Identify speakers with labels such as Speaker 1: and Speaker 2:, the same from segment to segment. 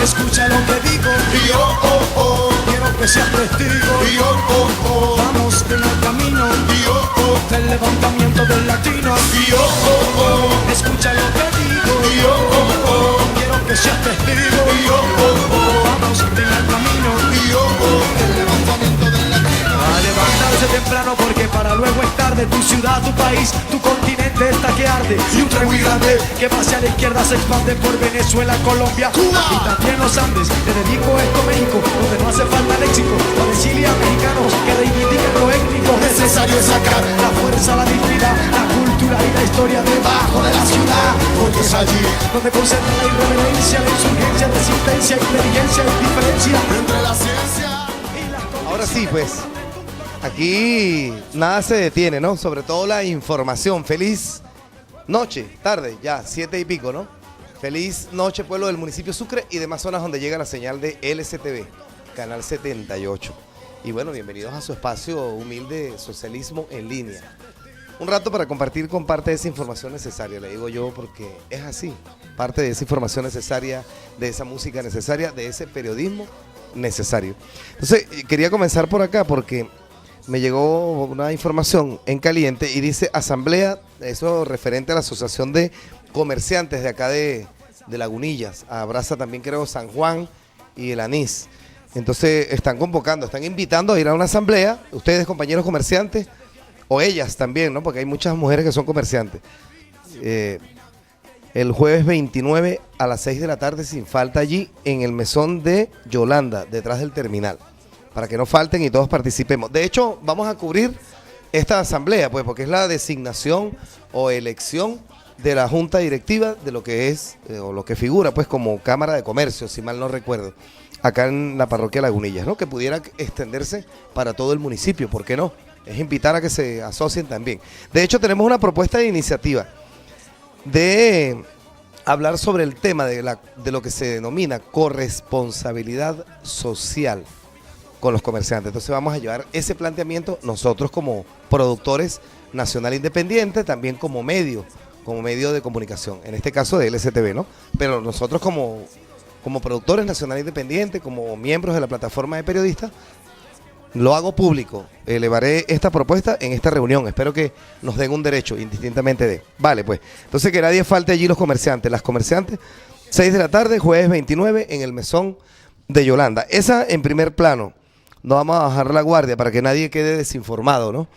Speaker 1: Escucha lo que digo,
Speaker 2: Yo, oh, oh.
Speaker 1: quiero que seas testigo.
Speaker 2: Yo, oh, oh.
Speaker 1: Vamos en el camino
Speaker 2: Yo, oh.
Speaker 1: del levantamiento del latino.
Speaker 2: Yo, oh, oh.
Speaker 1: Escucha lo que digo,
Speaker 2: Yo, oh, oh.
Speaker 1: quiero que seas testigo.
Speaker 2: Yo, oh, oh.
Speaker 1: Vamos en el camino
Speaker 2: Yo, oh. El levantamiento del latino.
Speaker 1: a levantarse temprano, porque para luego es tarde. Tu ciudad, tu país, tu continente está que arde. Y un tren muy grande que va hacia la izquierda se expande por Venezuela, Colombia,
Speaker 2: Cuba
Speaker 1: y también los Andes. Le dedico esto a México, donde no hace falta léxico. Para decirle a mexicanos que reivindican lo étnico.
Speaker 2: Necesario sacar
Speaker 1: la fuerza, la dignidad, la cultura y la historia
Speaker 2: debajo de la ciudad, porque es allí
Speaker 1: donde concentra la irreverencia, la insurgencia, resistencia, inteligencia y diferencia
Speaker 2: entre la ciencia.
Speaker 1: y las
Speaker 3: Ahora sí, pues, aquí nada se detiene, ¿no? Sobre todo la información. Feliz noche, tarde, ya, 7 y pico, ¿no? Feliz noche, pueblo del municipio Sucre y demás zonas donde llega la señal de LCTV, canal 78. Y bueno, bienvenidos a su espacio humilde socialismo en línea. Un rato para compartir con parte de esa información necesaria, le digo yo, porque es así, parte de esa información necesaria, de esa música necesaria, de ese periodismo necesario. Entonces, quería comenzar por acá porque me llegó una información en caliente y dice asamblea, eso referente a la Asociación de Comerciantes de acá de Lagunillas, abraza también creo San Juan y el Anís. Entonces están convocando, están invitando a ir a una asamblea, ustedes compañeros comerciantes, o ellas también, ¿no? Porque hay muchas mujeres que son comerciantes. El jueves 29 a las 6 de la tarde sin falta allí en el mesón de Yolanda, detrás del terminal, para que no falten y todos participemos. De hecho, vamos a cubrir esta asamblea, pues, porque es la designación o elección de la junta directiva de lo que es, o lo que figura, pues, como Cámara de Comercio, si mal no recuerdo, acá en la parroquia Lagunillas, ¿no? Que pudiera extenderse para todo el municipio, ¿por qué no? Es invitar a que se asocien también. De hecho, tenemos una propuesta de iniciativa de hablar sobre el tema de lo que se denomina corresponsabilidad social con los comerciantes. Entonces vamos a llevar ese planteamiento nosotros como productores nacional independiente, también como medio de comunicación, en este caso de LCTV, ¿no? Pero nosotros como productores nacional independiente, como miembros de la plataforma de periodistas, lo hago público, elevaré esta propuesta en esta reunión, espero que nos den un derecho indistintamente de. Vale, pues, entonces que nadie falte allí los comerciantes, las comerciantes, 6 de la tarde, jueves 29, en el mesón de Yolanda. Esa en primer plano, no vamos a bajar la guardia para que nadie quede desinformado, ¿no?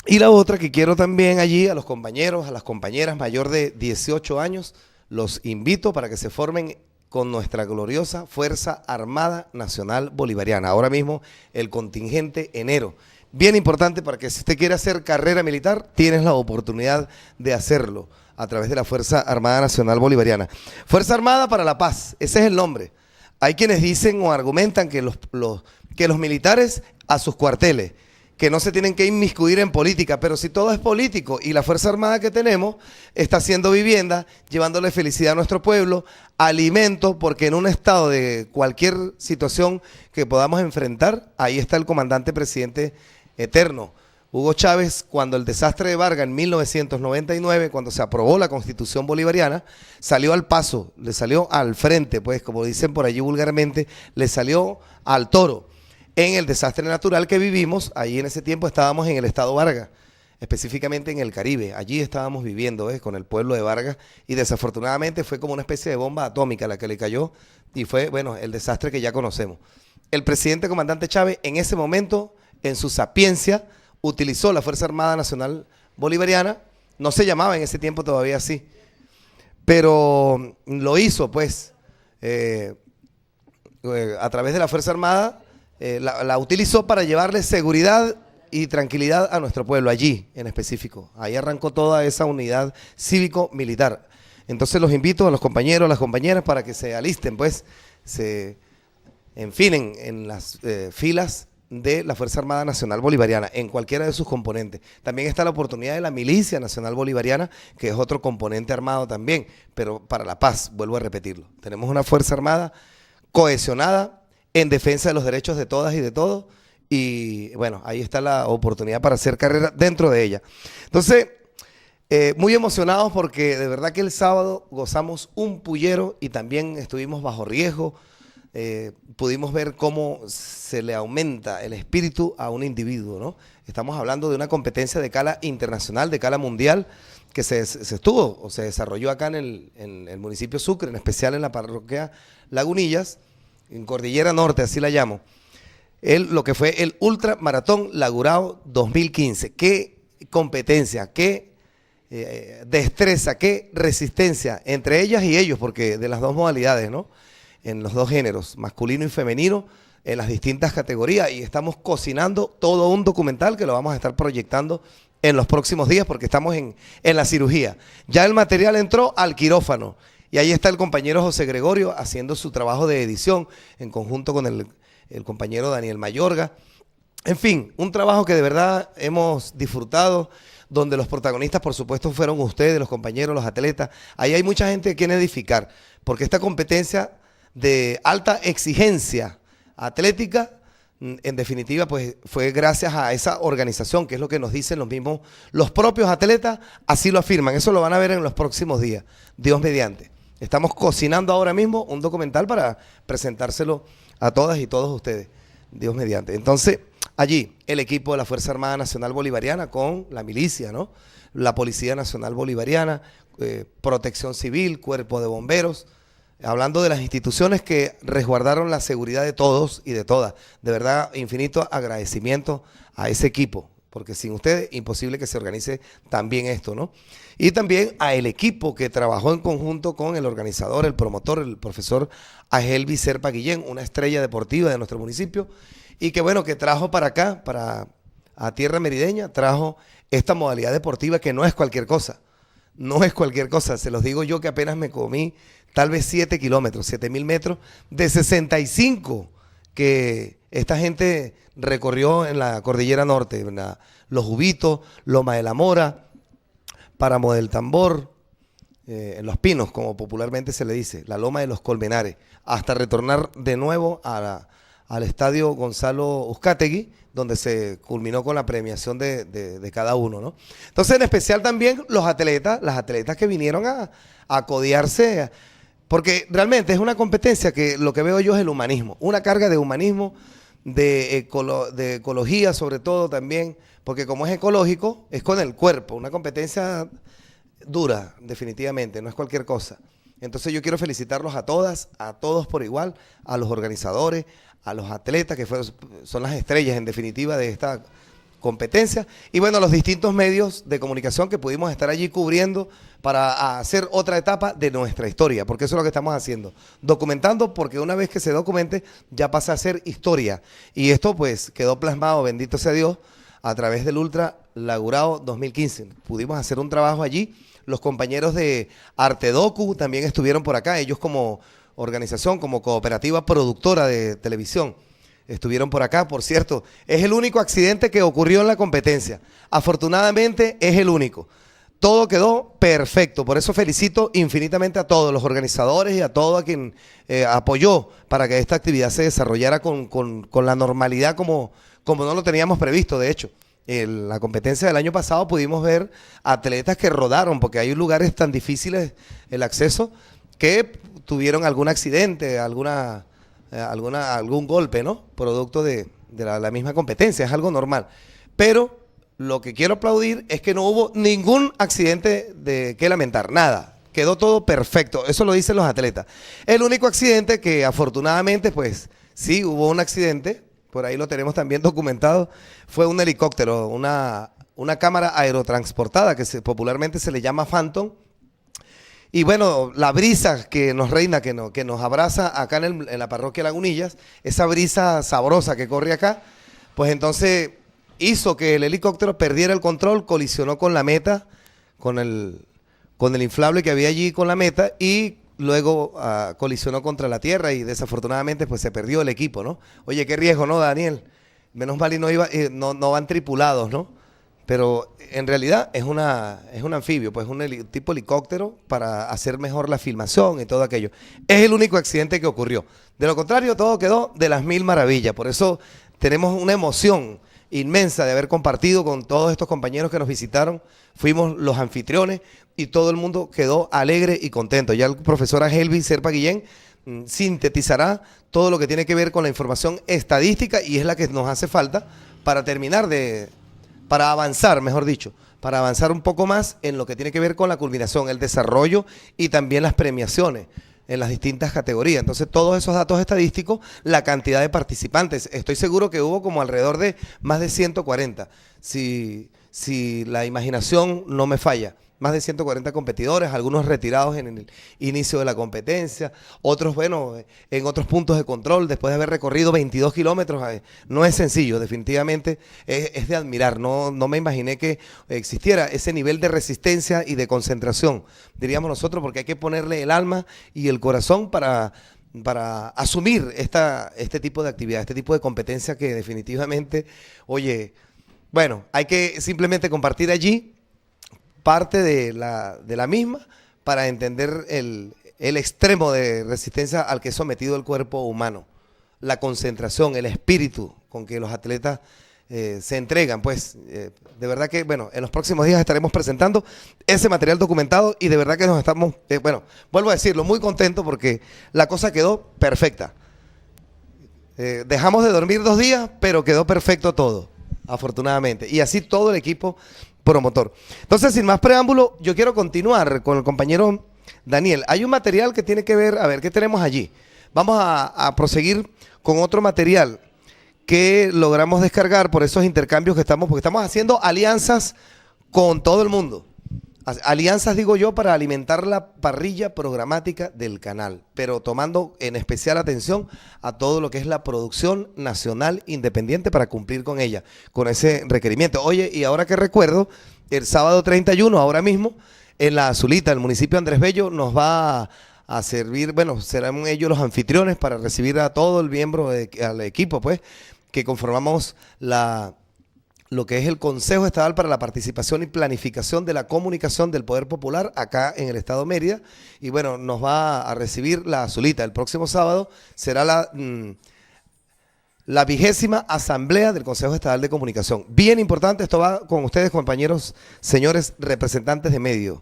Speaker 3: Y la otra que quiero también allí a los compañeros, a las compañeras mayor de 18 años, los invito para que se formen con nuestra gloriosa Fuerza Armada Nacional Bolivariana. Ahora mismo el contingente enero. Bien importante para que si usted quiere hacer carrera militar, tienes la oportunidad de hacerlo a través de la Fuerza Armada Nacional Bolivariana. Fuerza Armada para la Paz, ese es el nombre. Hay quienes dicen o argumentan que los militares a sus cuarteles, que no se tienen que inmiscuir en política, pero si todo es político y la Fuerza Armada que tenemos está haciendo vivienda, llevándole felicidad a nuestro pueblo, alimento, porque en un estado de cualquier situación que podamos enfrentar, ahí está el comandante presidente eterno, Hugo Chávez, cuando el desastre de Vargas en 1999, cuando se aprobó la Constitución bolivariana, salió al paso, le salió al frente, pues como dicen por allí vulgarmente, le salió al toro. En el desastre natural que vivimos, allí en ese tiempo estábamos en el estado Vargas, específicamente en el Caribe, allí estábamos viviendo con el pueblo de Vargas y desafortunadamente fue como una especie de bomba atómica la que le cayó y fue, bueno, el desastre que ya conocemos. El presidente comandante Chávez en ese momento, en su sapiencia, utilizó la Fuerza Armada Nacional Bolivariana, no se llamaba en ese tiempo todavía así, pero lo hizo pues a través de la Fuerza Armada. La utilizó para llevarle seguridad y tranquilidad a nuestro pueblo, allí en específico. Ahí arrancó toda esa unidad cívico-militar. Entonces los invito a los compañeros, a las compañeras para que se alisten, pues, se enfinen en las filas de la Fuerza Armada Nacional Bolivariana, en cualquiera de sus componentes. También está la oportunidad de la Milicia Nacional Bolivariana, que es otro componente armado también, pero para la paz, vuelvo a repetirlo. Tenemos una Fuerza Armada cohesionada, en defensa de los derechos de todas y de todos, y bueno, ahí está la oportunidad para hacer carrera dentro de ella. Entonces, Muy emocionados porque de verdad que el sábado gozamos un pullero y también estuvimos bajo riesgo. Pudimos ver cómo se le aumenta el espíritu a un individuo, ¿no? Estamos hablando de una competencia de cala internacional, de cala mundial, que se estuvo o se desarrolló acá en el municipio Sucre, en especial en la parroquia Lagunillas, en Cordillera Norte, así la llamo. Lo que fue el Ultra Maratón Lagurao 2015. Qué competencia, qué destreza, qué resistencia entre ellas y ellos, porque de las dos modalidades, ¿no? En los dos géneros, masculino y femenino, en las distintas categorías, y estamos cocinando todo un documental que lo vamos a estar proyectando en los próximos días porque estamos en la cirugía. Ya el material entró al quirófano y ahí está el compañero José Gregorio haciendo su trabajo de edición en conjunto con el compañero Daniel Mayorga. En fin, un trabajo que de verdad hemos disfrutado, donde los protagonistas, por supuesto, fueron ustedes, los compañeros, los atletas. Ahí hay mucha gente a quien edificar, porque esta competencia de alta exigencia atlética, en definitiva, pues fue gracias a esa organización, que es lo que nos dicen los propios atletas, así lo afirman. Eso lo van a ver en los próximos días, Dios mediante. Estamos cocinando ahora mismo un documental para presentárselo a todas y todos ustedes, Dios mediante. Entonces, allí el equipo de la Fuerza Armada Nacional Bolivariana con la milicia, ¿no? La Policía Nacional Bolivariana, Protección Civil, Cuerpo de Bomberos, hablando de las instituciones que resguardaron la seguridad de todos y de todas. De verdad, infinito agradecimiento a ese equipo, porque sin ustedes imposible que se organice también esto, ¿no? Y también a el equipo que trabajó en conjunto con el organizador, el promotor, el profesor Agelvi Serpa Guillén, una estrella deportiva de nuestro municipio, y que bueno, que trajo para acá, a tierra merideña, trajo esta modalidad deportiva que no es cualquier cosa. No es cualquier cosa, se los digo yo que apenas me comí tal vez 7 kilómetros, 7,000 metros de 65 que esta gente recorrió en la Cordillera Norte, Los Ubitos, Loma de la Mora, Páramo del Tambor, en Los Pinos, como popularmente se le dice, la Loma de los Colmenares, hasta retornar de nuevo al estadio Gonzalo Uzcategui, donde se culminó con la premiación de cada uno, ¿no? Entonces, en especial también las atletas que vinieron a codearse, porque realmente es una competencia que lo que veo yo es el humanismo, una carga de humanismo, de ecología sobre todo también, porque como es ecológico, es con el cuerpo, una competencia dura, definitivamente, no es cualquier cosa. Entonces yo quiero felicitarlos a todas, a todos por igual, a los organizadores, a los atletas que son las estrellas en definitiva de esta competencia, y bueno, los distintos medios de comunicación que pudimos estar allí cubriendo para hacer otra etapa de nuestra historia, porque eso es lo que estamos haciendo, documentando, porque una vez que se documente ya pasa a ser historia, y esto pues quedó plasmado, bendito sea Dios, a través del Ultra Lagurao 2015. Pudimos hacer un trabajo allí, los compañeros de Artedocu también estuvieron por acá, ellos como organización, como cooperativa productora de televisión, estuvieron por acá. Por cierto, es el único accidente que ocurrió en la competencia. Afortunadamente es el único. Todo quedó perfecto. Por eso felicito infinitamente a todos los organizadores y a todo a quien apoyó para que esta actividad se desarrollara con la normalidad como no lo teníamos previsto. De hecho, en la competencia del año pasado pudimos ver atletas que rodaron, porque hay lugares tan difíciles el acceso que tuvieron algún accidente, algún golpe, ¿no? Producto de la misma competencia, es algo normal. Pero lo que quiero aplaudir es que no hubo ningún accidente que lamentar, nada. Quedó todo perfecto, eso lo dicen los atletas. El único accidente que afortunadamente, pues sí, hubo un accidente, por ahí lo tenemos también documentado, fue un helicóptero, una cámara aerotransportada que popularmente se le llama Phantom. Y bueno, la brisa que nos reina, que nos abraza acá en la parroquia Lagunillas, esa brisa sabrosa que corre acá, pues entonces hizo que el helicóptero perdiera el control, colisionó con la meta, con el inflable que había allí con la meta, y luego colisionó contra la tierra y desafortunadamente pues se perdió el equipo, ¿no? Oye, qué riesgo, ¿no, Daniel? Menos mal y no van tripulados, ¿no? Pero en realidad es un anfibio, pues un tipo helicóptero para hacer mejor la filmación y todo aquello. Es el único accidente que ocurrió. De lo contrario, todo quedó de las mil maravillas. Por eso tenemos una emoción inmensa de haber compartido con todos estos compañeros que nos visitaron. Fuimos los anfitriones y todo el mundo quedó alegre y contento. Ya el profesor Helvi Serpa Guillén sintetizará todo lo que tiene que ver con la información estadística y es la que nos hace falta para para avanzar, mejor dicho, para avanzar un poco más en lo que tiene que ver con la culminación, el desarrollo y también las premiaciones en las distintas categorías. Entonces, todos esos datos estadísticos, la cantidad de participantes, estoy seguro que hubo como alrededor de más de 140, si la imaginación no me falla. Más de 140 competidores, algunos retirados en el inicio de la competencia, otros, bueno, en otros puntos de control, después de haber recorrido 22 kilómetros. No es sencillo, definitivamente es de admirar. No me imaginé que existiera ese nivel de resistencia y de concentración, diríamos nosotros, porque hay que ponerle el alma y el corazón para asumir este tipo de actividad, este tipo de competencia que definitivamente, oye, bueno, hay que simplemente compartir allí parte de la misma para entender el extremo de resistencia al que es sometido el cuerpo humano, la concentración, el espíritu con que los atletas se entregan. Pues de verdad que, bueno, en los próximos días estaremos presentando ese material documentado y de verdad que nos estamos, bueno, vuelvo a decirlo, muy contentos porque la cosa quedó perfecta. Dejamos de dormir 2 días, pero quedó perfecto todo, afortunadamente. Y así todo el equipo promotor. Entonces, sin más preámbulo, yo quiero continuar con el compañero Daniel. Hay un material que tiene que ver, a ver, ¿qué tenemos allí? Vamos a proseguir con otro material que logramos descargar por esos intercambios que porque estamos haciendo alianzas con todo el mundo. Alianzas, digo yo, para alimentar la parrilla programática del canal, pero tomando en especial atención a todo lo que es la producción nacional independiente para cumplir con ella, con ese requerimiento. Oye, y ahora que recuerdo, el sábado 31, ahora mismo, en La Azulita, el municipio de Andrés Bello, nos va a servir, bueno, serán ellos los anfitriones para recibir a todo el miembro al equipo, pues, que conformamos lo que es el Consejo Estatal para la Participación y Planificación de la Comunicación del Poder Popular acá en el Estado Mérida. Y bueno, nos va a recibir La Azulita. El próximo sábado será la 20ª Asamblea del Consejo Estatal de Comunicación. Bien importante, esto va con ustedes, compañeros, señores representantes de medios,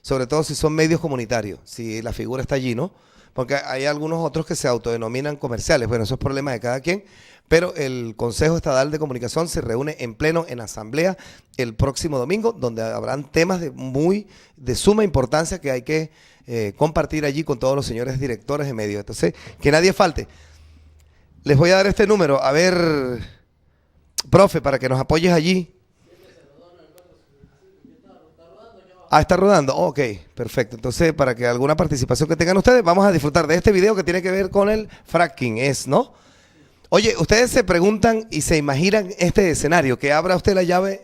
Speaker 3: sobre todo si son medios comunitarios, si la figura está allí, ¿no? Porque hay algunos otros que se autodenominan comerciales. Bueno, eso es problema de cada quien. Pero el Consejo Estatal de Comunicación se reúne en pleno en asamblea el próximo domingo, donde habrán temas de suma importancia que hay que compartir allí con todos los señores directores de medios. Entonces, que nadie falte. Les voy a dar este número. A ver, profe, para que nos apoyes allí. Ah, está rodando. Ok, perfecto. Entonces, para que alguna participación que tengan ustedes, vamos a disfrutar de este video que tiene que ver con el fracking, ¿no? Oye, ustedes se preguntan y se imaginan este escenario, que abra usted la llave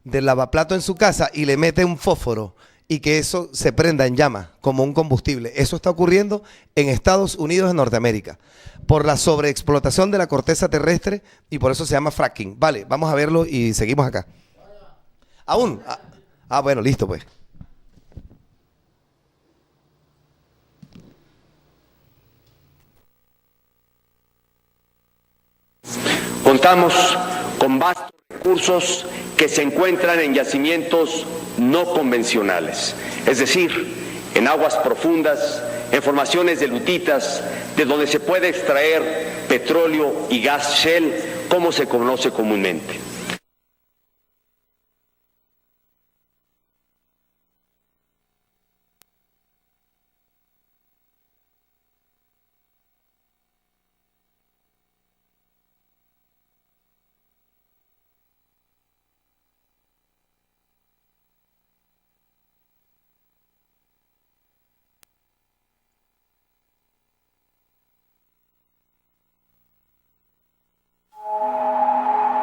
Speaker 3: del lavaplato en su casa y le mete un fósforo y que eso se prenda en llama como un combustible. Eso está ocurriendo en Estados Unidos de Norteamérica por la sobreexplotación de la corteza terrestre y por eso se llama fracking. Vale, vamos a verlo y seguimos acá. ¿Aún? Bueno, listo pues.
Speaker 4: Contamos con vastos recursos que se encuentran en yacimientos no convencionales, es decir, en aguas profundas, en formaciones de lutitas, de donde se puede extraer petróleo y gas shell, como se conoce comúnmente.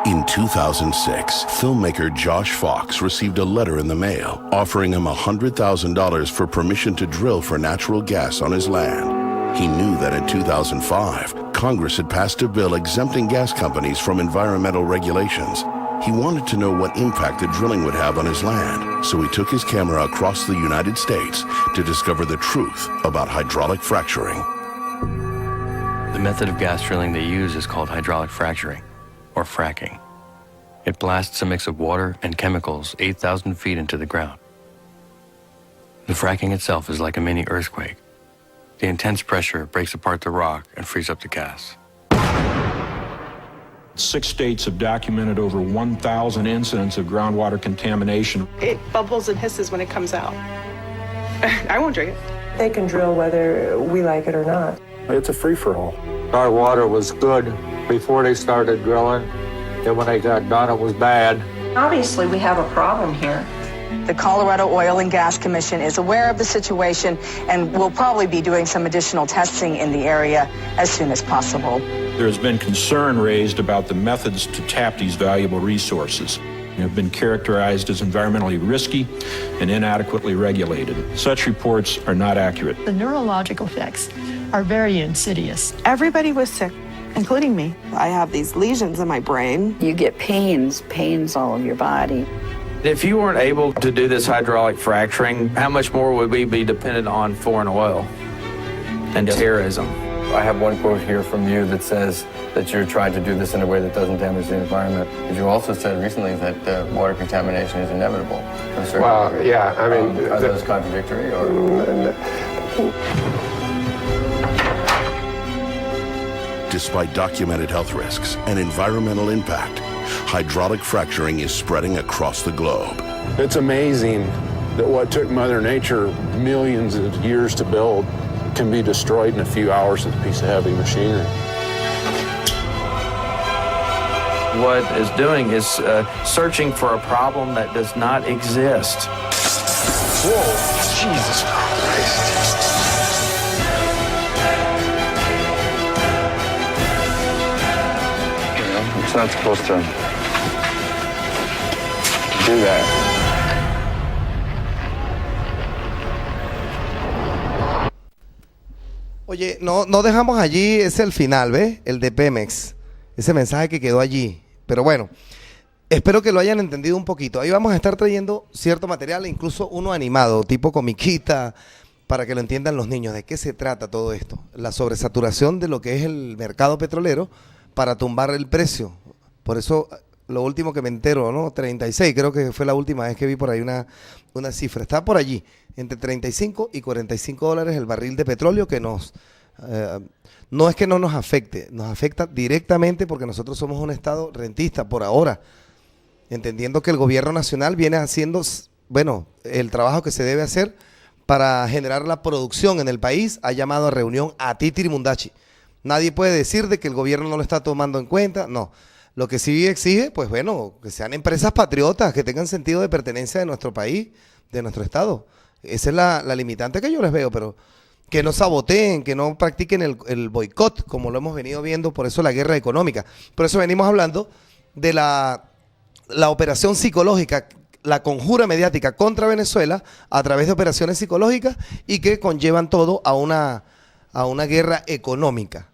Speaker 5: In 2006, filmmaker Josh Fox received a letter in the mail offering him $100,000 for permission to drill for natural gas on his land. He knew that in 2005, Congress had passed a bill exempting gas companies from environmental regulations. He wanted to know what impact the drilling would have on his land, so he took his camera across the United States to discover the truth about hydraulic fracturing.
Speaker 6: The method of gas drilling they use is called hydraulic fracturing, or fracking. It blasts a mix of water and chemicals 8,000 feet into the ground. The fracking itself is like a mini earthquake. The intense pressure breaks apart the rock and frees up the gas.
Speaker 7: 6 states have documented over 1,000 incidents of groundwater contamination.
Speaker 8: It bubbles and hisses when it comes out. I won't drink it.
Speaker 9: They can drill whether we like it or not.
Speaker 10: It's a free-for-all. Our water was good before they started drilling. Then when they got done, it was bad.
Speaker 9: Obviously, we have a problem here.
Speaker 11: The Colorado Oil and Gas Commission is aware of the situation and will probably be doing some additional testing in the area as soon as possible.
Speaker 7: There has been concern raised about the methods to tap these valuable resources. They have been characterized as environmentally risky and inadequately regulated. Such reports are not accurate.
Speaker 12: The neurological effects are very insidious.
Speaker 8: Everybody was sick, including me. I have these lesions in my brain.
Speaker 11: You get pains all over your body.
Speaker 10: If you weren't able to do this hydraulic fracturing, how much more would we be dependent on foreign oil and terrorism?
Speaker 6: I have one quote here from you that says that you're trying to do this in a way that doesn't damage the environment. But you also said recently that water contamination is inevitable.
Speaker 10: Well, yeah, I mean...
Speaker 6: are those contradictory, or...?
Speaker 5: Despite documented health risks and environmental impact, hydraulic fracturing is spreading across the globe.
Speaker 10: It's amazing that what took Mother Nature millions of years to build can be destroyed in a few hours with a piece of heavy machinery. What it's doing is searching for a problem that does not exist.
Speaker 2: Whoa, Jesus Christ.
Speaker 6: It's not supposed to do that.
Speaker 3: Oye, no dejamos allí, es el final, ¿ves? El de Pemex, ese mensaje que quedó allí. Pero bueno, espero que lo hayan entendido un poquito. Ahí vamos a estar trayendo cierto material, incluso uno animado, tipo comiquita, para que lo entiendan los niños. ¿De qué se trata todo esto? La sobresaturación de lo que es el mercado petrolero para tumbar el precio. Por eso, lo último que me entero, ¿no? 36, creo que fue la última vez que vi por ahí una cifra. Está por allí, entre 35 y 45 dólares el barril de petróleo, que no es que no nos afecte, nos afecta directamente porque nosotros somos un estado rentista por ahora, entendiendo que el gobierno nacional viene haciendo, bueno, el trabajo que se debe hacer para generar la producción en el país. Ha llamado a reunión a Titiri Mundachi. Nadie puede decir de que el gobierno no lo está tomando en cuenta, no. Lo que sí exige, pues bueno, que sean empresas patriotas, que tengan sentido de pertenencia de nuestro país, de nuestro estado. Esa es la limitante que yo les veo, pero que no saboteen, que no practiquen el boicot, como lo hemos venido viendo, por eso la guerra económica. Por eso venimos hablando de la operación psicológica, la conjura mediática contra Venezuela a través de operaciones psicológicas y que conllevan todo a una guerra económica.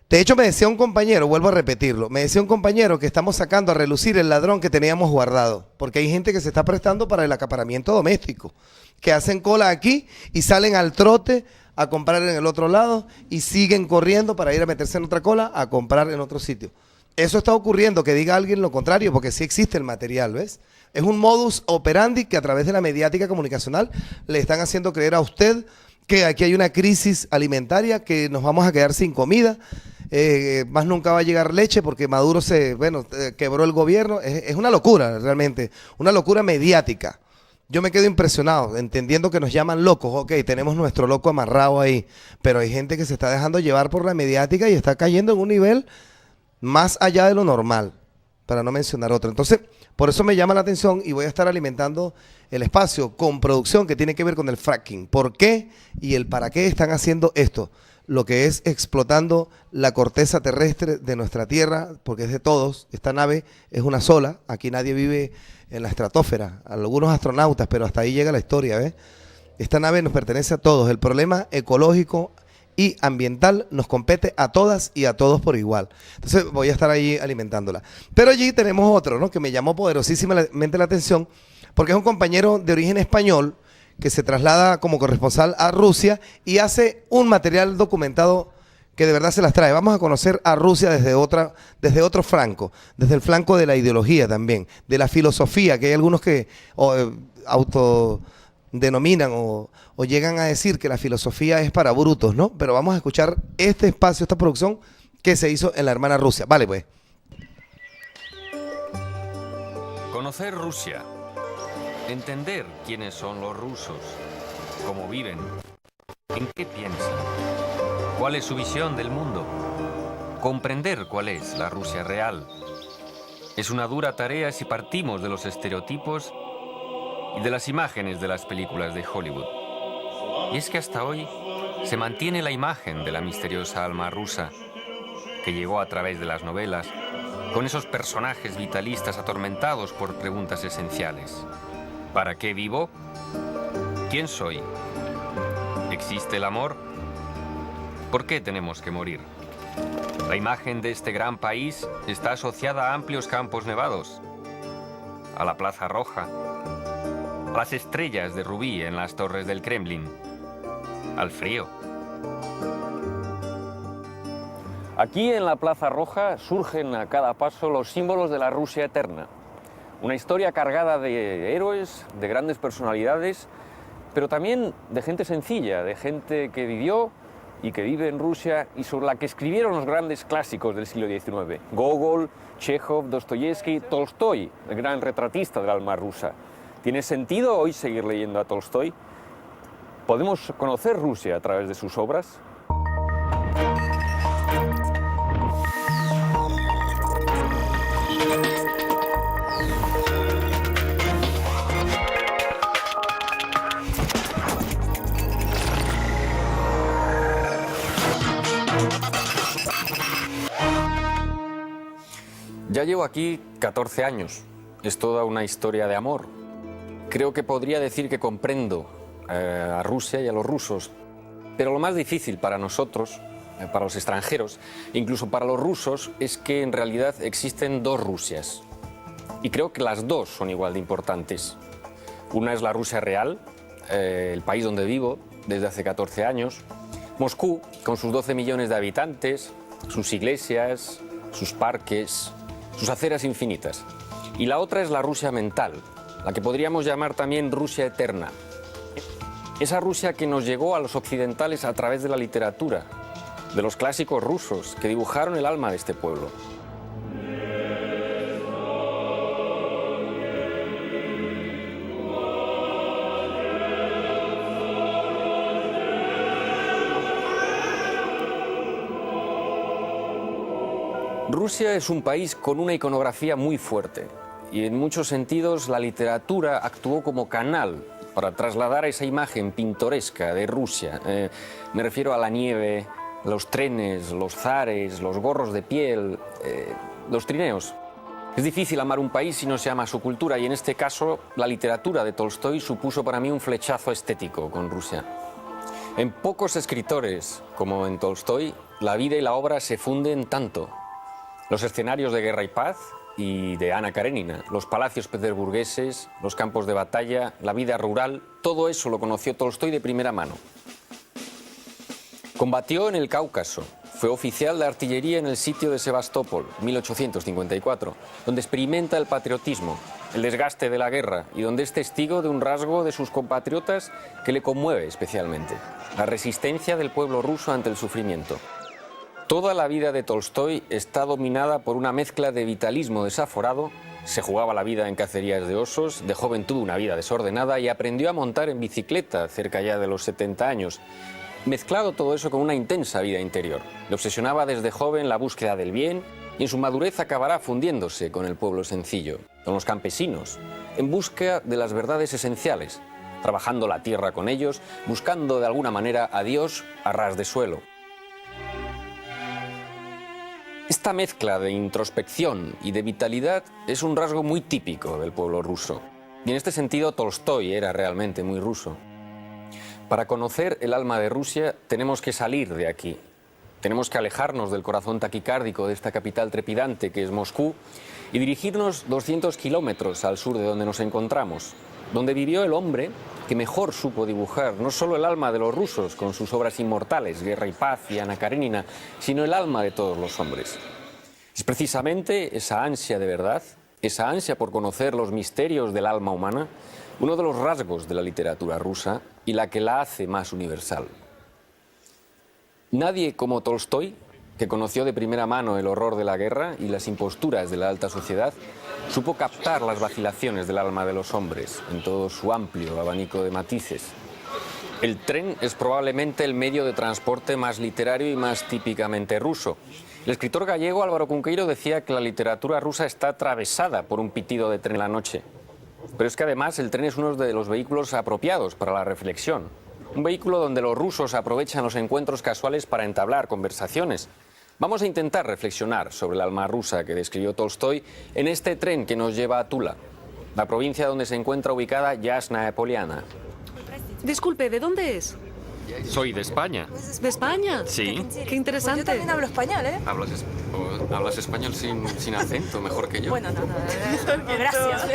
Speaker 3: De hecho, me decía un compañero, vuelvo a repetirlo, me decía un compañero que estamos sacando a relucir el ladrón que teníamos guardado, porque hay gente que se está prestando para el acaparamiento doméstico, que hacen cola aquí y salen al trote a comprar en el otro lado y siguen corriendo para ir a meterse en otra cola a comprar en otro sitio. Eso está ocurriendo, que diga alguien lo contrario, porque sí existe el material, ¿ves? Es un modus operandi que a través de la mediática comunicacional le están haciendo creer a usted que aquí hay una crisis alimentaria, que nos vamos a quedar sin comida, más nunca va a llegar leche porque Maduro quebró el gobierno. Es una locura realmente, una locura mediática. Yo me quedo impresionado, entendiendo que nos llaman locos. Ok, tenemos nuestro loco amarrado ahí, pero hay gente que se está dejando llevar por la mediática y está cayendo en un nivel más allá de lo normal, para no mencionar otro. Entonces, por eso me llama la atención y voy a estar alimentando el espacio con producción que tiene que ver con el fracking. ¿Por qué y el para qué están haciendo esto? Lo que es explotando la corteza terrestre de nuestra tierra, porque es de todos. Esta nave es una sola, aquí nadie vive en la estratosfera, algunos astronautas, pero hasta ahí llega la historia, ¿ves? Esta nave nos pertenece a todos. El problema ecológico y ambiental nos compete a todas y a todos por igual. Entonces voy a estar ahí alimentándola. Pero allí tenemos otro, ¿no?, que me llamó poderosísimamente la atención, porque es un compañero de origen español que se traslada como corresponsal a Rusia y hace un material documentado que de verdad se las trae. Vamos a conocer a Rusia desde otro flanco, desde el flanco de la ideología también, de la filosofía, que hay algunos que autodenominan o llegan a decir que la filosofía es para brutos, ¿no? Pero vamos a escuchar este espacio, esta producción que se hizo en la hermana Rusia. Vale, pues.
Speaker 13: Conocer Rusia, entender quiénes son los rusos, cómo viven, en qué piensan, cuál es su visión del mundo, comprender cuál es la Rusia real. Es una dura tarea si partimos de los estereotipos y de las imágenes de las películas de Hollywood. Y es que hasta hoy se mantiene la imagen de la misteriosa alma rusa, que llegó a través de las novelas, con esos personajes vitalistas atormentados por preguntas esenciales. ¿Para qué vivo? ¿Quién soy? ¿Existe el amor? ¿Por qué tenemos que morir? La imagen de este gran país está asociada a amplios campos nevados, a la Plaza Roja, a las estrellas de rubí en las torres del Kremlin, al frío. Aquí en la Plaza Roja surgen a cada paso los símbolos de la Rusia eterna. Una historia cargada de héroes, de grandes personalidades, pero también de gente sencilla, de gente que vivió y que vive en Rusia y sobre la que escribieron los grandes clásicos del siglo XIX. Gogol, Chekhov, Dostoyevsky, Tolstoy, el gran retratista del alma rusa. ¿Tiene sentido hoy seguir leyendo a Tolstoy? ¿Podemos conocer Rusia a través de sus obras? Ya llevo aquí 14 años. Es toda una historia de amor. Creo que podría decir que comprendo a Rusia y a los rusos. Pero lo más difícil para nosotros, para los extranjeros, incluso para los rusos, es que en realidad existen dos Rusias. Y creo que las dos son igual de importantes. Una es la Rusia real, el país donde vivo desde hace 14 años. Moscú, con sus 12 millones de habitantes, sus iglesias, sus parques, sus aceras infinitas. Y la otra es la Rusia mental, la que podríamos llamar también Rusia eterna. Esa Rusia que nos llegó a los occidentales a través de la literatura, de los clásicos rusos que dibujaron el alma de este pueblo. Rusia es un país con una iconografía muy fuerte y en muchos sentidos la literatura actuó como canal para trasladar esa imagen pintoresca de Rusia. Me refiero a la nieve, los trenes, los zares, los gorros de piel, los trineos. Es difícil amar un país si no se ama su cultura y en este caso la literatura de Tolstoy supuso para mí un flechazo estético con Rusia. En pocos escritores como en Tolstoy la vida y la obra se funden tanto. Los escenarios de Guerra y Paz y de Ana Karenina, los palacios petersburgueses, los campos de batalla, la vida rural, todo eso lo conoció Tolstoy de primera mano. Combatió en el Cáucaso, fue oficial de artillería en el sitio de Sebastopol, 1854, donde experimenta el patriotismo, el desgaste de la guerra y donde es testigo de un rasgo de sus compatriotas que le conmueve especialmente, la resistencia del pueblo ruso ante el sufrimiento. Toda la vida de Tolstoy está dominada por una mezcla de vitalismo desaforado. Se jugaba la vida en cacerías de osos, de joven tuvo una vida desordenada y aprendió a montar en bicicleta cerca ya de los 70 años. Mezclado todo eso con una intensa vida interior. Le obsesionaba desde joven la búsqueda del bien y en su madurez acabará fundiéndose con el pueblo sencillo, con los campesinos, en busca de las verdades esenciales, trabajando la tierra con ellos, buscando de alguna manera a Dios a ras de suelo. Esta mezcla de introspección y de vitalidad es un rasgo muy típico del pueblo ruso. Y en este sentido Tolstoy era realmente muy ruso. Para conocer el alma de Rusia tenemos que salir de aquí. Tenemos que alejarnos del corazón taquicárdico de esta capital trepidante que es Moscú y dirigirnos 200 kilómetros al sur de donde nos encontramos, donde vivió el hombre que mejor supo dibujar no solo el alma de los rusos con sus obras inmortales, Guerra y Paz y Ana Karenina, sino el alma de todos los hombres. Es precisamente esa ansia de verdad, esa ansia por conocer los misterios del alma humana, uno de los rasgos de la literatura rusa y la que la hace más universal. Nadie como Tolstói, que conoció de primera mano el horror de la guerra y las imposturas de la alta sociedad, supo captar las vacilaciones del alma de los hombres en todo su amplio abanico de matices. El tren es probablemente el medio de transporte más literario y más típicamente ruso. El escritor gallego Álvaro Cunqueiro decía que la literatura rusa está atravesada por un pitido de tren en la noche. Pero es que además el tren es uno de los vehículos apropiados para la reflexión. Un vehículo donde los rusos aprovechan los encuentros casuales para entablar conversaciones. Vamos a intentar reflexionar sobre el alma rusa que describió Tolstói en este tren que nos lleva a Tula, la provincia donde se encuentra ubicada Yasnaya Poliana.
Speaker 14: Disculpe, ¿de dónde es?
Speaker 13: Soy de España.
Speaker 14: ¿De España?
Speaker 13: Sí.
Speaker 14: Qué interesante.
Speaker 8: Yo también hablo español, ¿eh?
Speaker 13: Hablas español sin acento, mejor que yo.
Speaker 8: Bueno, no. Gracias.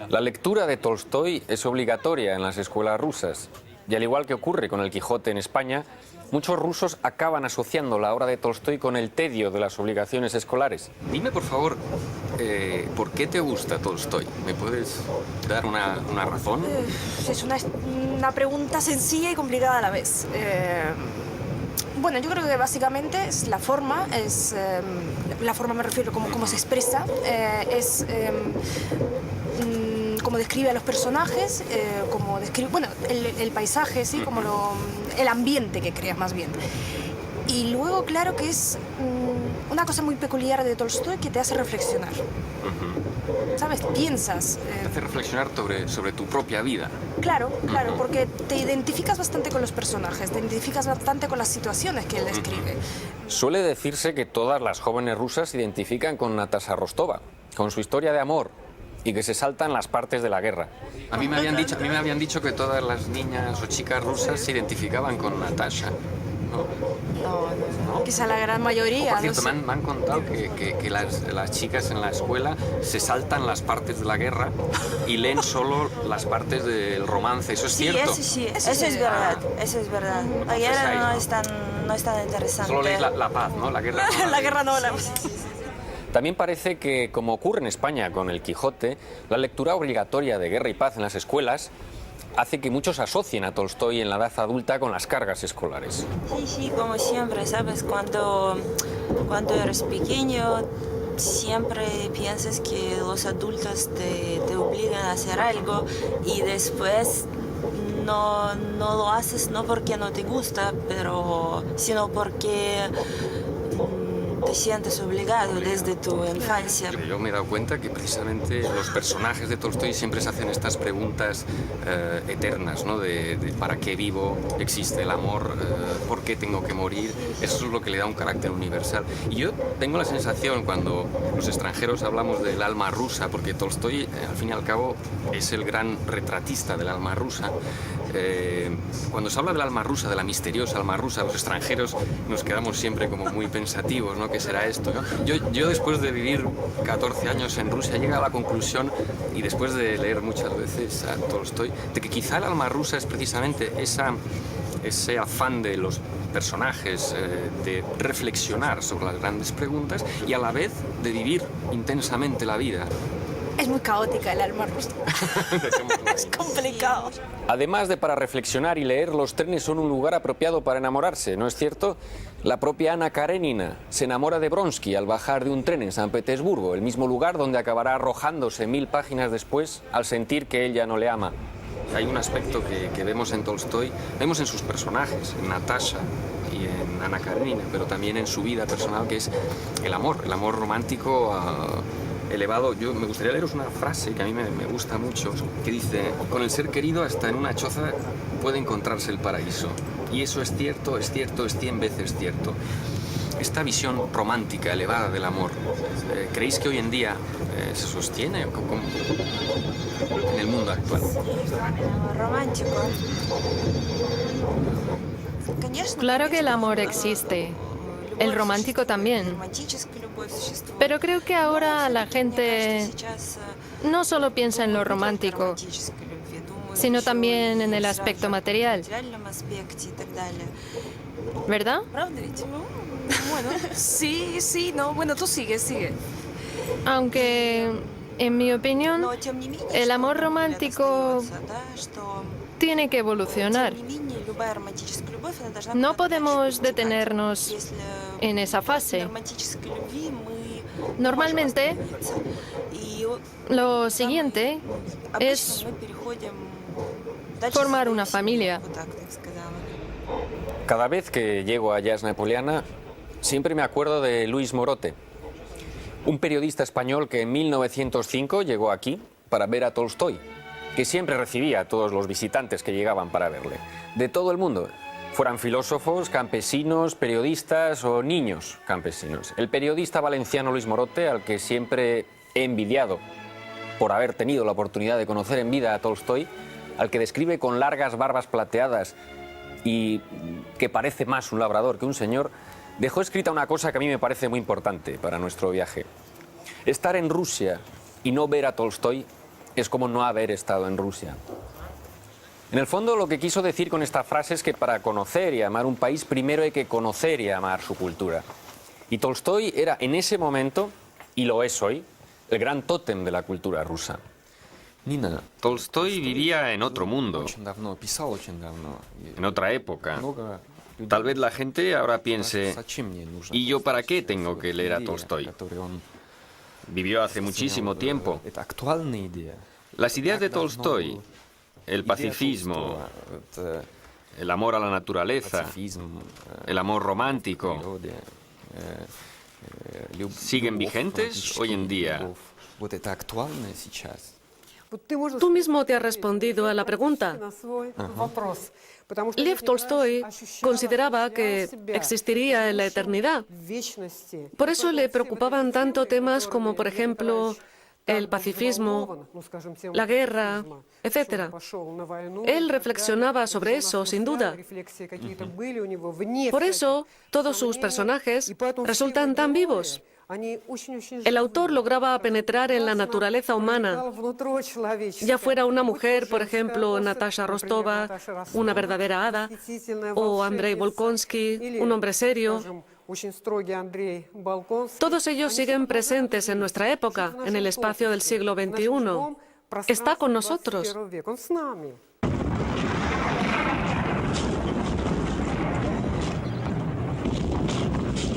Speaker 13: La lectura de Tolstói es obligatoria en las escuelas rusas. Y al igual que ocurre con el Quijote en España, muchos rusos acaban asociando la obra de Tolstói con el tedio de las obligaciones escolares. Dime, por favor, ¿por qué te gusta Tolstói? ¿Me puedes dar una razón?
Speaker 15: Es una pregunta sencilla y complicada a la vez. Bueno, yo creo que básicamente es la forma, me refiero como se expresa, cómo describe a los personajes, cómo describe, bueno, el paisaje, sí, como el ambiente que crea más bien. Y luego, claro que es una cosa muy peculiar de Tolstói que te hace reflexionar. ¿Sabes? Piensas.
Speaker 13: Te hace reflexionar sobre tu propia vida.
Speaker 15: Claro, porque te identificas bastante con los personajes, te identificas bastante con las situaciones que él describe.
Speaker 13: Suele decirse que todas las jóvenes rusas se identifican con Natasha Rostova, con su historia de amor, y que se saltan las partes de la guerra. A mí me habían dicho que todas las niñas o chicas rusas se identificaban con Natasha.
Speaker 15: No. Quizá la gran mayoría.
Speaker 13: Por cierto,
Speaker 15: no sé.
Speaker 13: me han contado que las chicas en la escuela se saltan las partes de la guerra y leen solo las partes del romance. ¿Eso es cierto?
Speaker 16: Sí, eso es verdad. Eso es verdad. La guerra no es tan interesante.
Speaker 13: Solo lees la paz, ¿no? La guerra no.
Speaker 15: La guerra no.
Speaker 13: También parece que, como ocurre en España con el Quijote, la lectura obligatoria de Guerra y Paz en las escuelas hace que muchos asocien a Tolstói en la edad adulta con las cargas escolares.
Speaker 16: Sí, como siempre, ¿sabes? Cuando eres pequeño, siempre piensas que los adultos te obligan a hacer algo y después no lo haces no porque no te gusta, sino porque te sientes obligado desde tu infancia.
Speaker 13: Yo me he dado cuenta que precisamente los personajes de Tolstói siempre se hacen estas preguntas eternas, ¿no? De ¿para qué vivo? ¿Existe el amor? ¿Por qué tengo que morir? Eso es lo que le da un carácter universal. Y yo tengo la sensación, cuando los extranjeros hablamos del alma rusa, porque Tolstói, al fin y al cabo, es el gran retratista del alma rusa, cuando se habla del alma rusa, de la misteriosa alma rusa, los extranjeros nos quedamos siempre como muy pensativos, ¿no? ¿Qué será esto? ¿No? Yo después de vivir 14 años en Rusia he llegado a la conclusión, y después de leer muchas veces a Tolstói, de que quizá el alma rusa es precisamente ese afán de los personajes de reflexionar sobre las grandes preguntas y a la vez de vivir intensamente la vida.
Speaker 15: Es muy caótica el alma rusa. Es complicado.
Speaker 13: Además de para reflexionar y leer, los trenes son un lugar apropiado para enamorarse, ¿no es cierto? La propia Ana Karenina se enamora de Bronsky al bajar de un tren en San Petersburgo, el mismo lugar donde acabará arrojándose 1000 páginas después al sentir que él ya no le ama. Hay un aspecto que vemos en Tolstói, vemos en sus personajes, en Natasha y en Ana Karenina, pero también en su vida personal, que es el amor romántico elevado. Yo me gustaría leeros una frase que a mí me gusta mucho, que dice: con el ser querido hasta en una choza puede encontrarse el paraíso. Y eso es 100 veces cierto. Esta visión romántica, elevada del amor, ¿creéis que hoy en día se sostiene en el mundo actual?
Speaker 16: Romántico.
Speaker 17: Claro que el amor existe, el romántico también. Pero creo que ahora la gente no solo piensa en lo romántico, sino también en el aspecto material. ¿Verdad?
Speaker 14: Bueno, sí, no. Bueno, tú sigue.
Speaker 17: Aunque, en mi opinión, el amor romántico tiene que evolucionar. No podemos detenernos en esa fase. Normalmente, lo siguiente es formar una familia.
Speaker 13: Cada vez que llego a Yasna Poliana, siempre me acuerdo de Luis Morote, un periodista español que en 1905 llegó aquí para ver a Tolstói, que siempre recibía a todos los visitantes que llegaban para verle, de todo el mundo, fueran filósofos, campesinos, periodistas o niños campesinos. El periodista valenciano Luis Morote, al que siempre he envidiado por haber tenido la oportunidad de conocer en vida a Tolstói, al que describe con largas barbas plateadas y que parece más un labrador que un señor, dejó escrita una cosa que a mí me parece muy importante para nuestro viaje. Estar en Rusia y no ver a Tolstói es como no haber estado en Rusia. En el fondo, lo que quiso decir con esta frase es que para conocer y amar un país, primero hay que conocer y amar su cultura. Y Tolstói era en ese momento, y lo es hoy, el gran tótem de la cultura rusa. Nina, Tolstói vivía en otro mundo, en otra época. Tal vez la gente ahora piense, ¿y yo para qué tengo que leer a Tolstói? Vivió hace muchísimo tiempo. Las ideas de Tolstói, el pacifismo, el amor a la naturaleza, el amor romántico, ¿siguen vigentes hoy en día?
Speaker 14: Tú mismo te has respondido a la pregunta. Lev Tolstói consideraba que existiría en la eternidad. Por eso le preocupaban tanto temas como, por ejemplo, el pacifismo, la guerra, etc. Él reflexionaba sobre eso, sin duda. Por eso, todos sus personajes resultan tan vivos. El autor lograba penetrar en la naturaleza humana, ya fuera una mujer, por ejemplo, Natasha Rostova, una verdadera hada, o Andrei Bolkonsky, un hombre serio. Todos ellos siguen presentes en nuestra época, en el espacio del siglo XXI. Está con nosotros.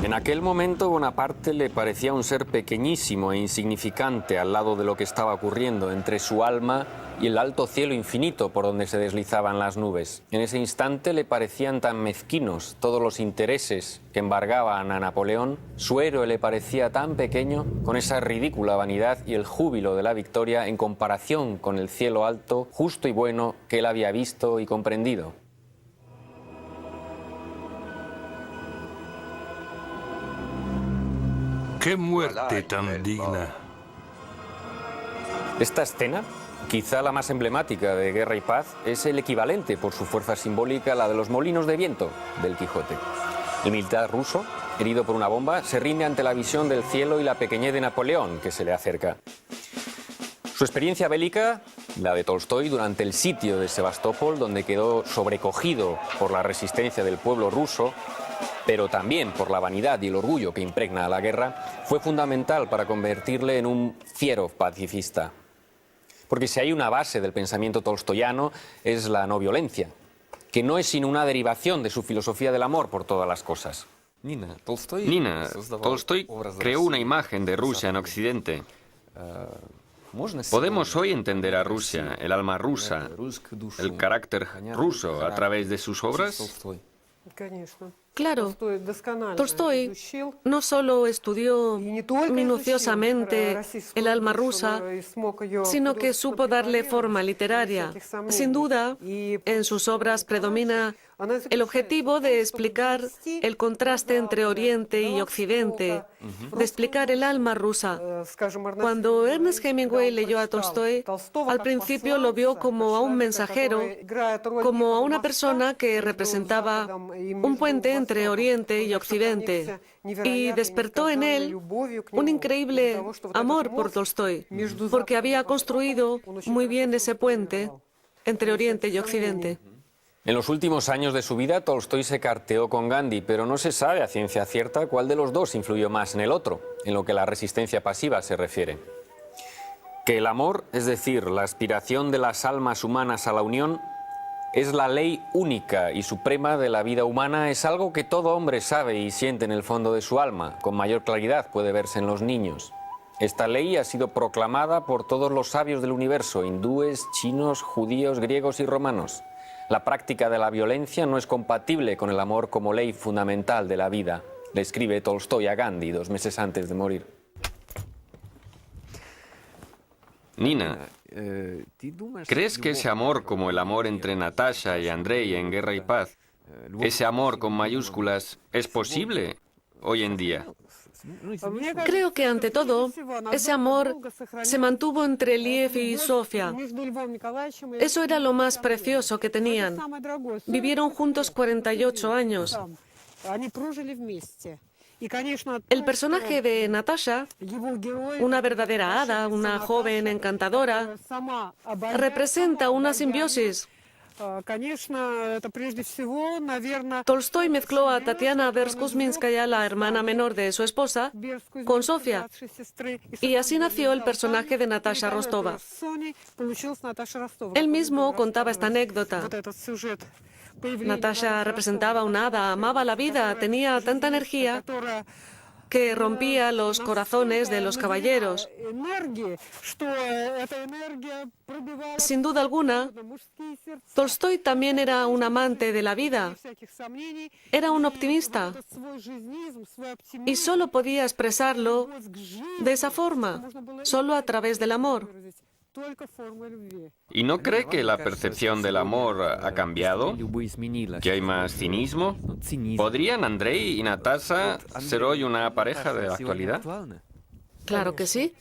Speaker 13: En aquel momento, Bonaparte le parecía un ser pequeñísimo e insignificante al lado de lo que estaba ocurriendo entre su alma y el alto cielo infinito por donde se deslizaban las nubes. En ese instante le parecían tan mezquinos todos los intereses que embargaban a Napoleón. Su héroe le parecía tan pequeño, con esa ridícula vanidad y el júbilo de la victoria en comparación con el cielo alto, justo y bueno que él había visto y comprendido.
Speaker 18: ¡Qué muerte tan digna!
Speaker 13: Esta escena, quizá la más emblemática de Guerra y Paz, es el equivalente por su fuerza simbólica a la de los molinos de viento del Quijote. El militar ruso, herido por una bomba, se rinde ante la visión del cielo y la pequeñez de Napoleón que se le acerca. Su experiencia bélica, la de Tolstói durante el sitio de Sebastopol, donde quedó sobrecogido por la resistencia del pueblo ruso, pero también por la vanidad y el orgullo que impregna a la guerra, fue fundamental para convertirle en un fiero pacifista. Porque si hay una base del pensamiento tolstoyano es la no violencia, que no es sino una derivación de su filosofía del amor por todas las cosas.
Speaker 19: Nina, Tolstói
Speaker 13: creó una imagen de Rusia en Occidente. Podemos hoy entender a Rusia, el alma rusa, el carácter ruso a través de sus obras.
Speaker 14: Claro, Tolstói no solo estudió minuciosamente el alma rusa, sino que supo darle forma literaria. Sin duda, en sus obras predomina el objetivo de explicar el contraste entre Oriente y Occidente, de explicar el alma rusa. Cuando Ernest Hemingway leyó a Tolstói, al principio lo vio como a un mensajero, como a una persona que representaba un puente entre Oriente y Occidente, y despertó en él un increíble amor por Tolstói, porque había construido muy bien ese puente entre Oriente y Occidente.
Speaker 13: En los últimos años de su vida, Tolstói se carteó con Gandhi, pero no se sabe a ciencia cierta cuál de los dos influyó más en el otro, en lo que la resistencia pasiva se refiere. Que el amor, es decir, la aspiración de las almas humanas a la unión, es la ley única y suprema de la vida humana, es algo que todo hombre sabe y siente en el fondo de su alma. Con mayor claridad puede verse en los niños. Esta ley ha sido proclamada por todos los sabios del universo, hindúes, chinos, judíos, griegos y romanos. La práctica de la violencia no es compatible con el amor como ley fundamental de la vida, le escribe Tolstói a Gandhi 2 meses antes de morir.
Speaker 19: Nina, ¿crees que ese amor como el amor entre Natasha y Andrei en Guerra y Paz, ese amor con mayúsculas, es posible hoy en día?
Speaker 14: Creo que ante todo, ese amor se mantuvo entre Liev y Sofía. Eso era lo más precioso que tenían. Vivieron juntos 48 años. El personaje de Natasha, una verdadera hada, una joven encantadora, representa una simbiosis. Tolstói mezcló a Tatiana Berz-Kuzminskaya, la hermana menor de su esposa, con Sofía, y así nació el personaje de Natasha Rostova. Él mismo contaba esta anécdota. Natasha representaba una hada, amaba la vida, tenía tanta energía que rompía los corazones de los caballeros. Sin duda alguna, Tolstói también era un amante de la vida. Era un optimista. Y solo podía expresarlo de esa forma, solo a través del amor.
Speaker 19: ¿Y no cree que la percepción del amor ha cambiado? ¿Que hay más cinismo? ¿Podrían Andrei y Natasha ser hoy una pareja de la actualidad?
Speaker 14: Claro que sí.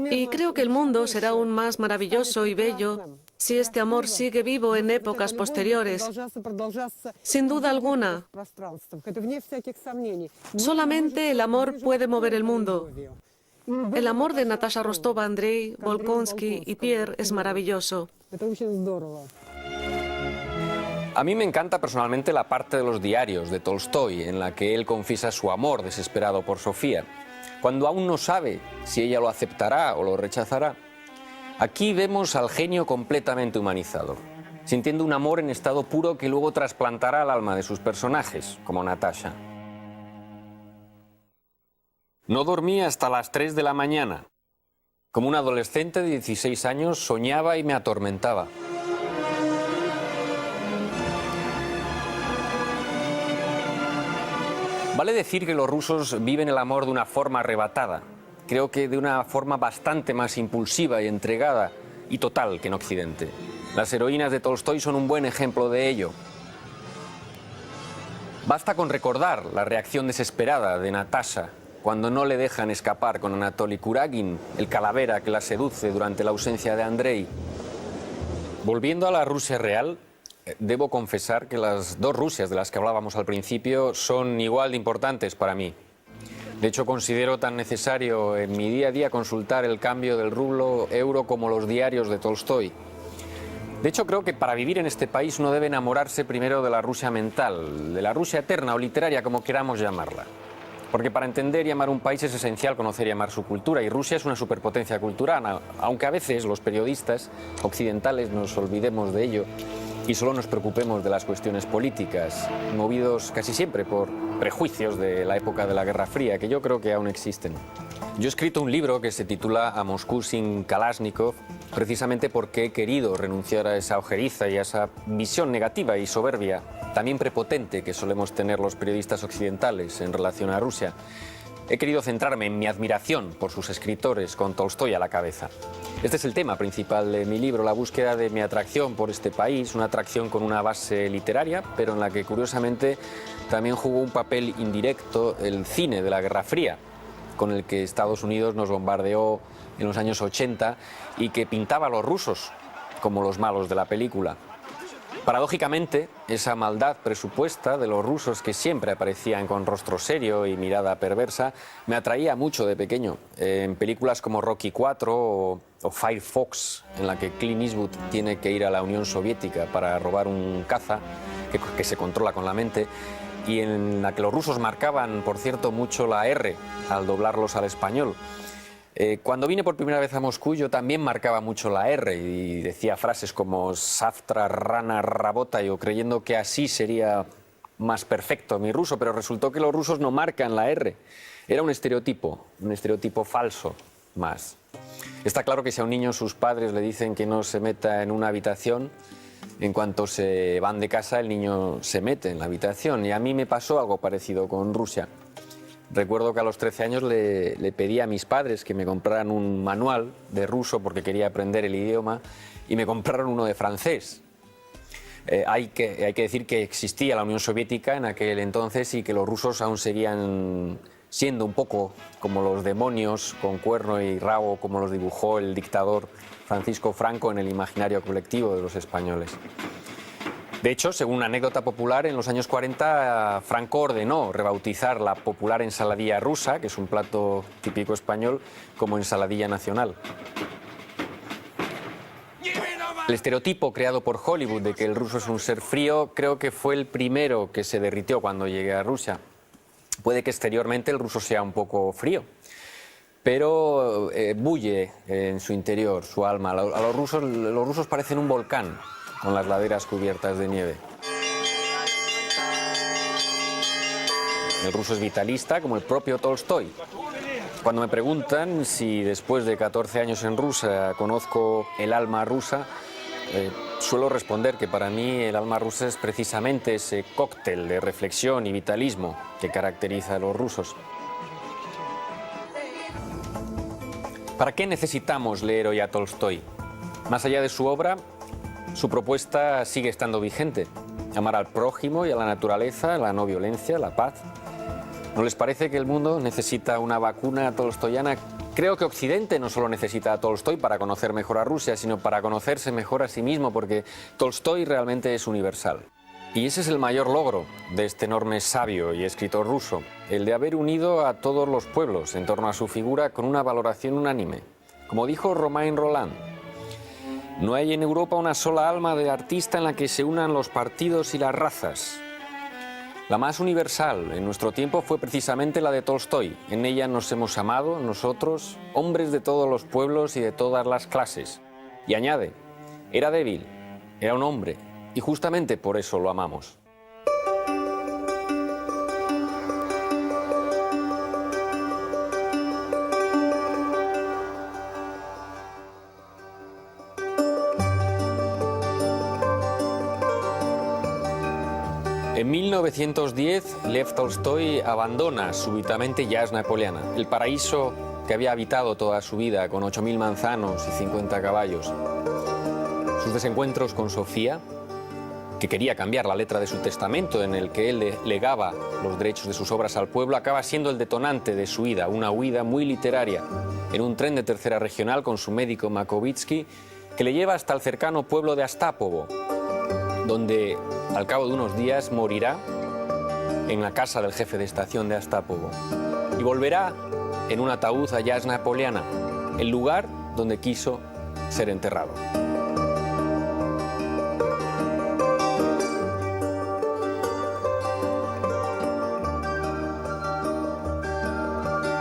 Speaker 14: Y creo que el mundo será aún más maravilloso y bello si este amor sigue vivo en épocas posteriores. Sin duda alguna. Solamente el amor puede mover el mundo. El amor de Natasha Rostova, Andrei, Bolkonsky y Pierre es maravilloso.
Speaker 13: A mí me encanta personalmente la parte de los diarios de Tolstói, en la que él confiesa su amor desesperado por Sofía, cuando aún no sabe si ella lo aceptará o lo rechazará. Aquí vemos al genio completamente humanizado, sintiendo un amor en estado puro que luego trasplantará al alma de sus personajes, como Natasha. No dormía hasta las 3 de la mañana. Como un adolescente de 16 años, soñaba y me atormentaba. Vale decir que los rusos viven el amor de una forma arrebatada. Creo que de una forma bastante más impulsiva y entregada y total que en Occidente. Las heroínas de Tolstói son un buen ejemplo de ello. Basta con recordar la reacción desesperada de Natasha cuando no le dejan escapar con Anatoly Kuragin, el calavera que la seduce durante la ausencia de Andrei. Volviendo a la Rusia real, debo confesar que las dos Rusias de las que hablábamos al principio son igual de importantes para mí. De hecho, considero tan necesario en mi día a día consultar el cambio del rublo-euro como los diarios de Tolstói. De hecho, creo que para vivir en este país uno debe enamorarse primero de la Rusia mental, de la Rusia eterna o literaria, como queramos llamarla. Porque para entender y amar un país es esencial conocer y amar su cultura, y Rusia es una superpotencia cultural, aunque a veces los periodistas occidentales nos olvidemos de ello.
Speaker 20: y solo nos preocupemos de las cuestiones políticas, movidos casi siempre por prejuicios de la época de la Guerra Fría, que yo creo que aún existen. Yo he escrito un libro que se titula A Moscú sin Kalashnikov, precisamente porque he querido renunciar a esa ojeriza y a esa visión negativa y soberbia, también prepotente, que solemos tener los periodistas occidentales en relación a Rusia. He querido centrarme en mi admiración por sus escritores, con Tolstói a la cabeza. Este es el tema principal de mi libro, la búsqueda de mi atracción por este país, una atracción con una base literaria, pero en la que curiosamente también jugó un papel indirecto el cine de la Guerra Fría, con el que Estados Unidos nos bombardeó en los años 80 y que pintaba a los rusos como los malos de la película. Paradójicamente, esa maldad presupuesta de los rusos que siempre aparecían con rostro serio y mirada perversa me atraía mucho de pequeño. En películas como Rocky IV o Firefox, en la que Clint Eastwood tiene que ir a la Unión Soviética para robar un caza que se controla con la mente, y en la que los rusos marcaban, por cierto, mucho la R al doblarlos al español. Cuando vine por primera vez a Moscú yo también marcaba mucho la R y decía frases como Savtra, Rana, Rabota, yo creyendo que así sería más perfecto mi ruso, pero resultó que los rusos no marcan la R. Era un estereotipo falso más. Está claro que si a un niño sus padres le dicen que no se meta en una habitación, en cuanto se van de casa el niño se mete en la habitación, y a mí me pasó algo parecido con Rusia. Recuerdo que a los 13 años le pedí a mis padres que me compraran un manual de ruso porque quería aprender el idioma, y me compraron uno de francés. Hay que decir que existía la Unión Soviética en aquel entonces y que los rusos aún seguían siendo un poco como los demonios con cuerno y rabo, como los dibujó el dictador Francisco Franco en el imaginario colectivo de los españoles. De hecho, según una anécdota popular, en los años 40 Franco ordenó rebautizar la popular ensaladilla rusa, que es un plato típico español, como ensaladilla nacional. El estereotipo creado por Hollywood de que el ruso es un ser frío creo que fue el primero que se derritió cuando llegué a Rusia. Puede que exteriormente el ruso sea un poco frío, pero bulle en su interior, su alma. Los rusos parecen un volcán con las laderas cubiertas de nieve. El ruso es vitalista, como el propio Tolstói. Cuando me preguntan si después de 14 años en Rusia conozco el alma rusa, suelo responder que para mí el alma rusa es precisamente ese cóctel de reflexión y vitalismo que caracteriza a los rusos. ¿Para qué necesitamos leer hoy a Tolstói? Más allá de su obra, su propuesta sigue estando vigente: amar al prójimo y a la naturaleza, la no violencia, la paz. ¿No les parece que el mundo necesita una vacuna tolstoyana? Creo que Occidente no solo necesita a Tolstói para conocer mejor a Rusia, sino para conocerse mejor a sí mismo, porque Tolstói realmente es universal. Y ese es el mayor logro de este enorme sabio y escritor ruso, el de haber unido a todos los pueblos en torno a su figura con una valoración unánime. Como dijo Romain Rolland, no hay en Europa una sola alma de artista en la que se unan los partidos y las razas. La más universal en nuestro tiempo fue precisamente la de Tolstói. En ella nos hemos amado, nosotros, hombres de todos los pueblos y de todas las clases. Y añade, era débil, era un hombre, y justamente por eso lo amamos. En 1910, Lev Tolstói abandona súbitamente Yasna Poliana, el paraíso que había habitado toda su vida con 8.000 manzanos y 50 caballos. Sus desencuentros con Sofía, que quería cambiar la letra de su testamento en el que él legaba los derechos de sus obras al pueblo, acaba siendo el detonante de su huida, una huida muy literaria, en un tren de tercera regional con su médico Makovitsky, que le lleva hasta el cercano pueblo de Astapovo, donde al cabo de unos días morirá en la casa del jefe de estación de Astapovo y volverá en un ataúd a Yasna Poliana, el lugar donde quiso ser enterrado.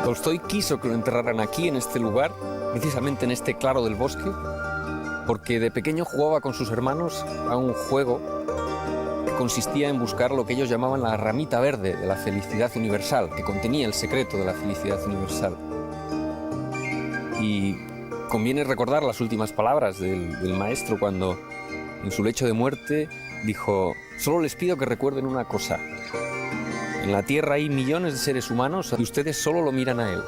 Speaker 20: Tolstói quiso que lo enterraran aquí, en este lugar, precisamente en este claro del bosque, porque de pequeño jugaba con sus hermanos a un juego que consistía en buscar lo que ellos llamaban la ramita verde de la felicidad universal, que contenía el secreto de la felicidad universal. Y conviene recordar las últimas palabras del maestro cuando en su lecho de muerte dijo: solo les pido que recuerden una cosa. En la Tierra hay millones de seres humanos y ustedes solo lo miran a él.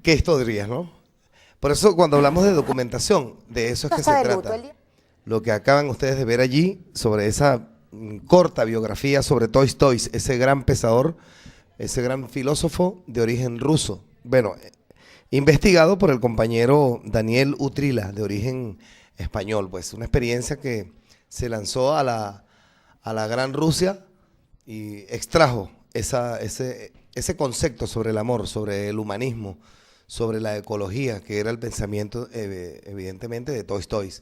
Speaker 3: ¿Qué historias, no? Por eso cuando hablamos de documentación, de eso es que se trata. Lo que acaban ustedes de ver allí sobre esa corta biografía sobre Tolstói, ese gran pensador, ese gran filósofo de origen ruso. Bueno, investigado por el compañero Daniel Utrilla, de origen español, pues una experiencia que se lanzó a la Gran Rusia y extrajo ese concepto sobre el amor, sobre el humanismo, sobre la ecología, que era el pensamiento evidentemente de Tolstói.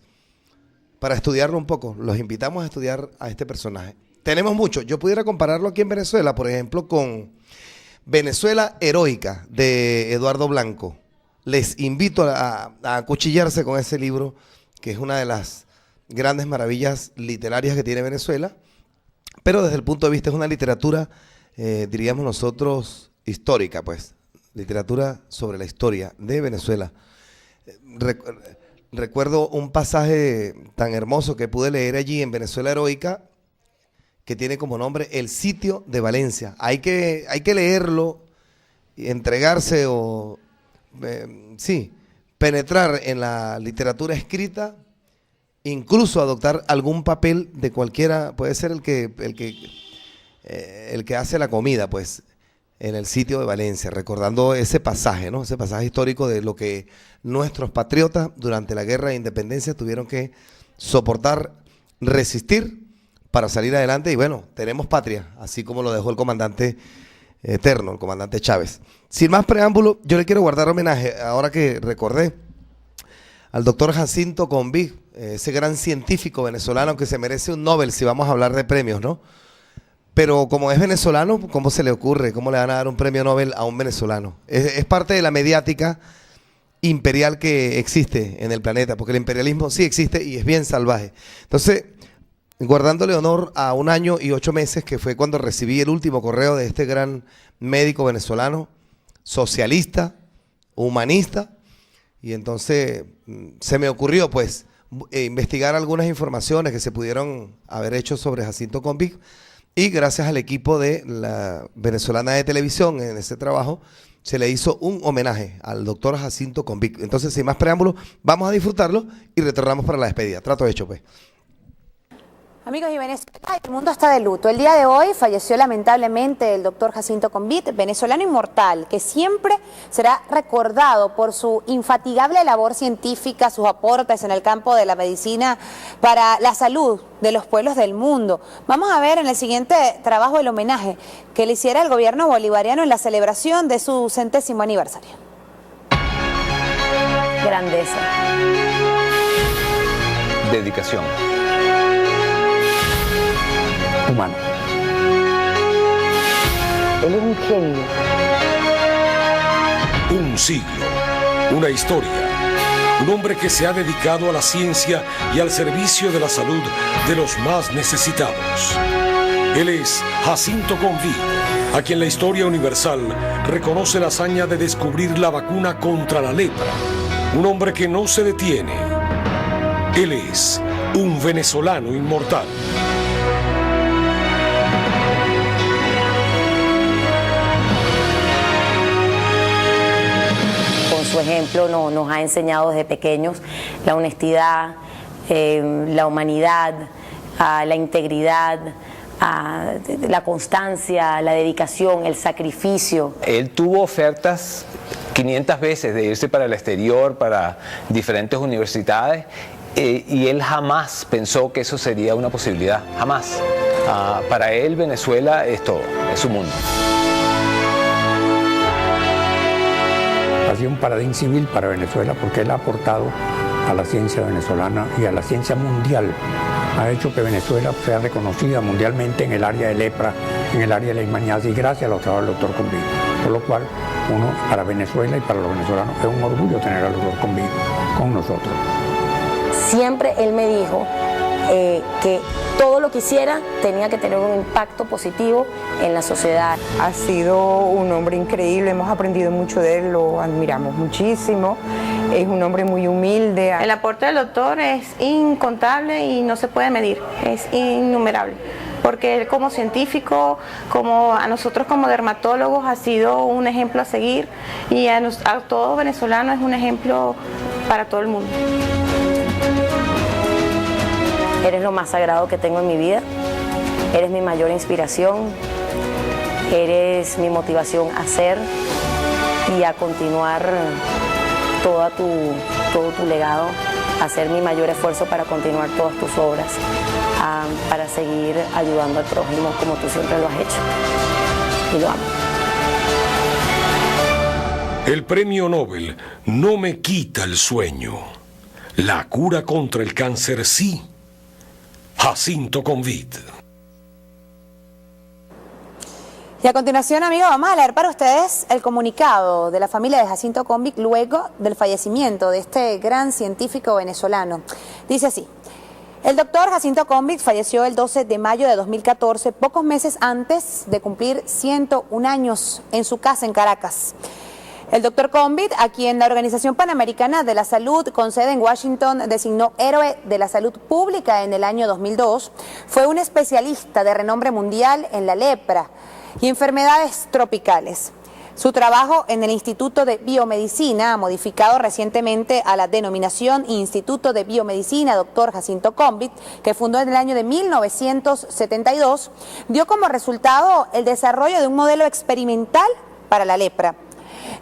Speaker 3: Para estudiarlo un poco, los invitamos a estudiar a este personaje. Tenemos mucho. Yo pudiera compararlo aquí en Venezuela, por ejemplo, con Venezuela Heroica, de Eduardo Blanco. Les invito a acuchillarse con ese libro, que es una de las grandes maravillas literarias que tiene Venezuela, pero desde el punto de vista es una literatura, diríamos nosotros, histórica, pues. Literatura sobre la historia de Venezuela. Recuerdo un pasaje tan hermoso que pude leer allí en Venezuela Heroica, que tiene como nombre El sitio de Valencia. Hay que leerlo, entregarse o, penetrar en la literatura escrita, incluso adoptar algún papel de cualquiera, puede ser el que hace la comida, pues, en el sitio de Valencia, recordando ese pasaje, ¿no? Ese pasaje histórico de lo que nuestros patriotas durante la Guerra de Independencia tuvieron que soportar, resistir para salir adelante. Y bueno, tenemos patria, así como lo dejó el comandante eterno, el comandante Chávez. Sin más preámbulo, yo le quiero guardar homenaje, ahora que recordé, al doctor Jacinto Convig, ese gran científico venezolano que se merece un Nobel si vamos a hablar de premios, ¿no? Pero como es venezolano, ¿cómo se le ocurre? ¿Cómo le van a dar un premio Nobel a un venezolano? Es parte de la mediática imperial que existe en el planeta, porque el imperialismo sí existe y es bien salvaje. Entonces, guardándole honor a 1 año y 8 meses, que fue cuando recibí el último correo de este gran médico venezolano, socialista, humanista, y entonces se me ocurrió, pues, investigar algunas informaciones que se pudieron haber hecho sobre Jacinto Convig. Y gracias al equipo de la Venezolana de Televisión, en ese trabajo, se le hizo un homenaje al doctor Jacinto Convig. Entonces, sin más preámbulos, vamos a disfrutarlo y retornamos para la despedida. Trato hecho, pues.
Speaker 21: Amigos y Venezuela, el mundo está de luto. El día de hoy falleció lamentablemente el doctor Jacinto Convig, venezolano inmortal, que siempre será recordado por su infatigable labor científica, sus aportes en el campo de la medicina para la salud de los pueblos del mundo. Vamos a ver en el siguiente trabajo el homenaje que le hiciera el gobierno bolivariano en la celebración de su 100º aniversario. Grandeza.
Speaker 22: Dedicación. Humano.
Speaker 21: Él es un genio.
Speaker 23: Un siglo, una historia, un hombre que se ha dedicado a la ciencia y al servicio de la salud de los más necesitados. Él es Jacinto Convig, a quien la historia universal reconoce la hazaña de descubrir la vacuna contra la lepra. Un hombre que no se detiene. Él es un venezolano inmortal.
Speaker 21: Su ejemplo nos ha enseñado desde pequeños la honestidad, la humanidad, la integridad, la constancia, la dedicación, el sacrificio.
Speaker 22: Él tuvo ofertas 500 veces de irse para el exterior, para diferentes universidades, y él jamás pensó que eso sería una posibilidad, jamás. Para él Venezuela es todo, es su mundo.
Speaker 1: un paladín civil para Venezuela porque él ha aportado a la ciencia venezolana y a la ciencia mundial. Ha hecho que Venezuela sea reconocida mundialmente en el área de lepra, en el área de leishmaniasis, gracias a los trabajos del doctor Combit. Por lo cual, para Venezuela y para los venezolanos es un orgullo tener al doctor Combit con nosotros.
Speaker 4: Siempre él me dijo que todo lo que hiciera tenía que tener un impacto positivo en la sociedad.
Speaker 9: Ha sido un hombre increíble, hemos aprendido mucho de él, lo admiramos muchísimo. Es un hombre muy humilde.
Speaker 24: El aporte del doctor es incontable y no se puede medir, es innumerable. Porque él como científico, como a nosotros como dermatólogos, ha sido un ejemplo a seguir y a todo venezolano es un ejemplo para todo el mundo.
Speaker 4: Eres lo más sagrado que tengo en mi vida, eres mi mayor inspiración, eres mi motivación a ser y a continuar todo tu legado, a hacer mi mayor esfuerzo para continuar todas tus obras, para seguir ayudando al prójimo como tú siempre lo has hecho. Y lo amo.
Speaker 23: El premio Nobel no me quita el sueño. La cura contra el cáncer sí. Jacinto Combit.
Speaker 21: Y a continuación, amigos, vamos a leer para ustedes el comunicado de la familia de Jacinto Combit luego del fallecimiento de este gran científico venezolano. Dice así: el doctor Jacinto Combit falleció el 12 de mayo de 2014, pocos meses antes de cumplir 101 años en su casa en Caracas. El doctor Combit, a quien la Organización Panamericana de la Salud, con sede en Washington, designó héroe de la salud pública en el año 2002, fue un especialista de renombre mundial en la lepra y enfermedades tropicales. Su trabajo en el Instituto de Biomedicina, modificado recientemente a la denominación Instituto de Biomedicina Dr. Jacinto Combit, que fundó en el año de 1972, dio como resultado el desarrollo de un modelo experimental para la lepra.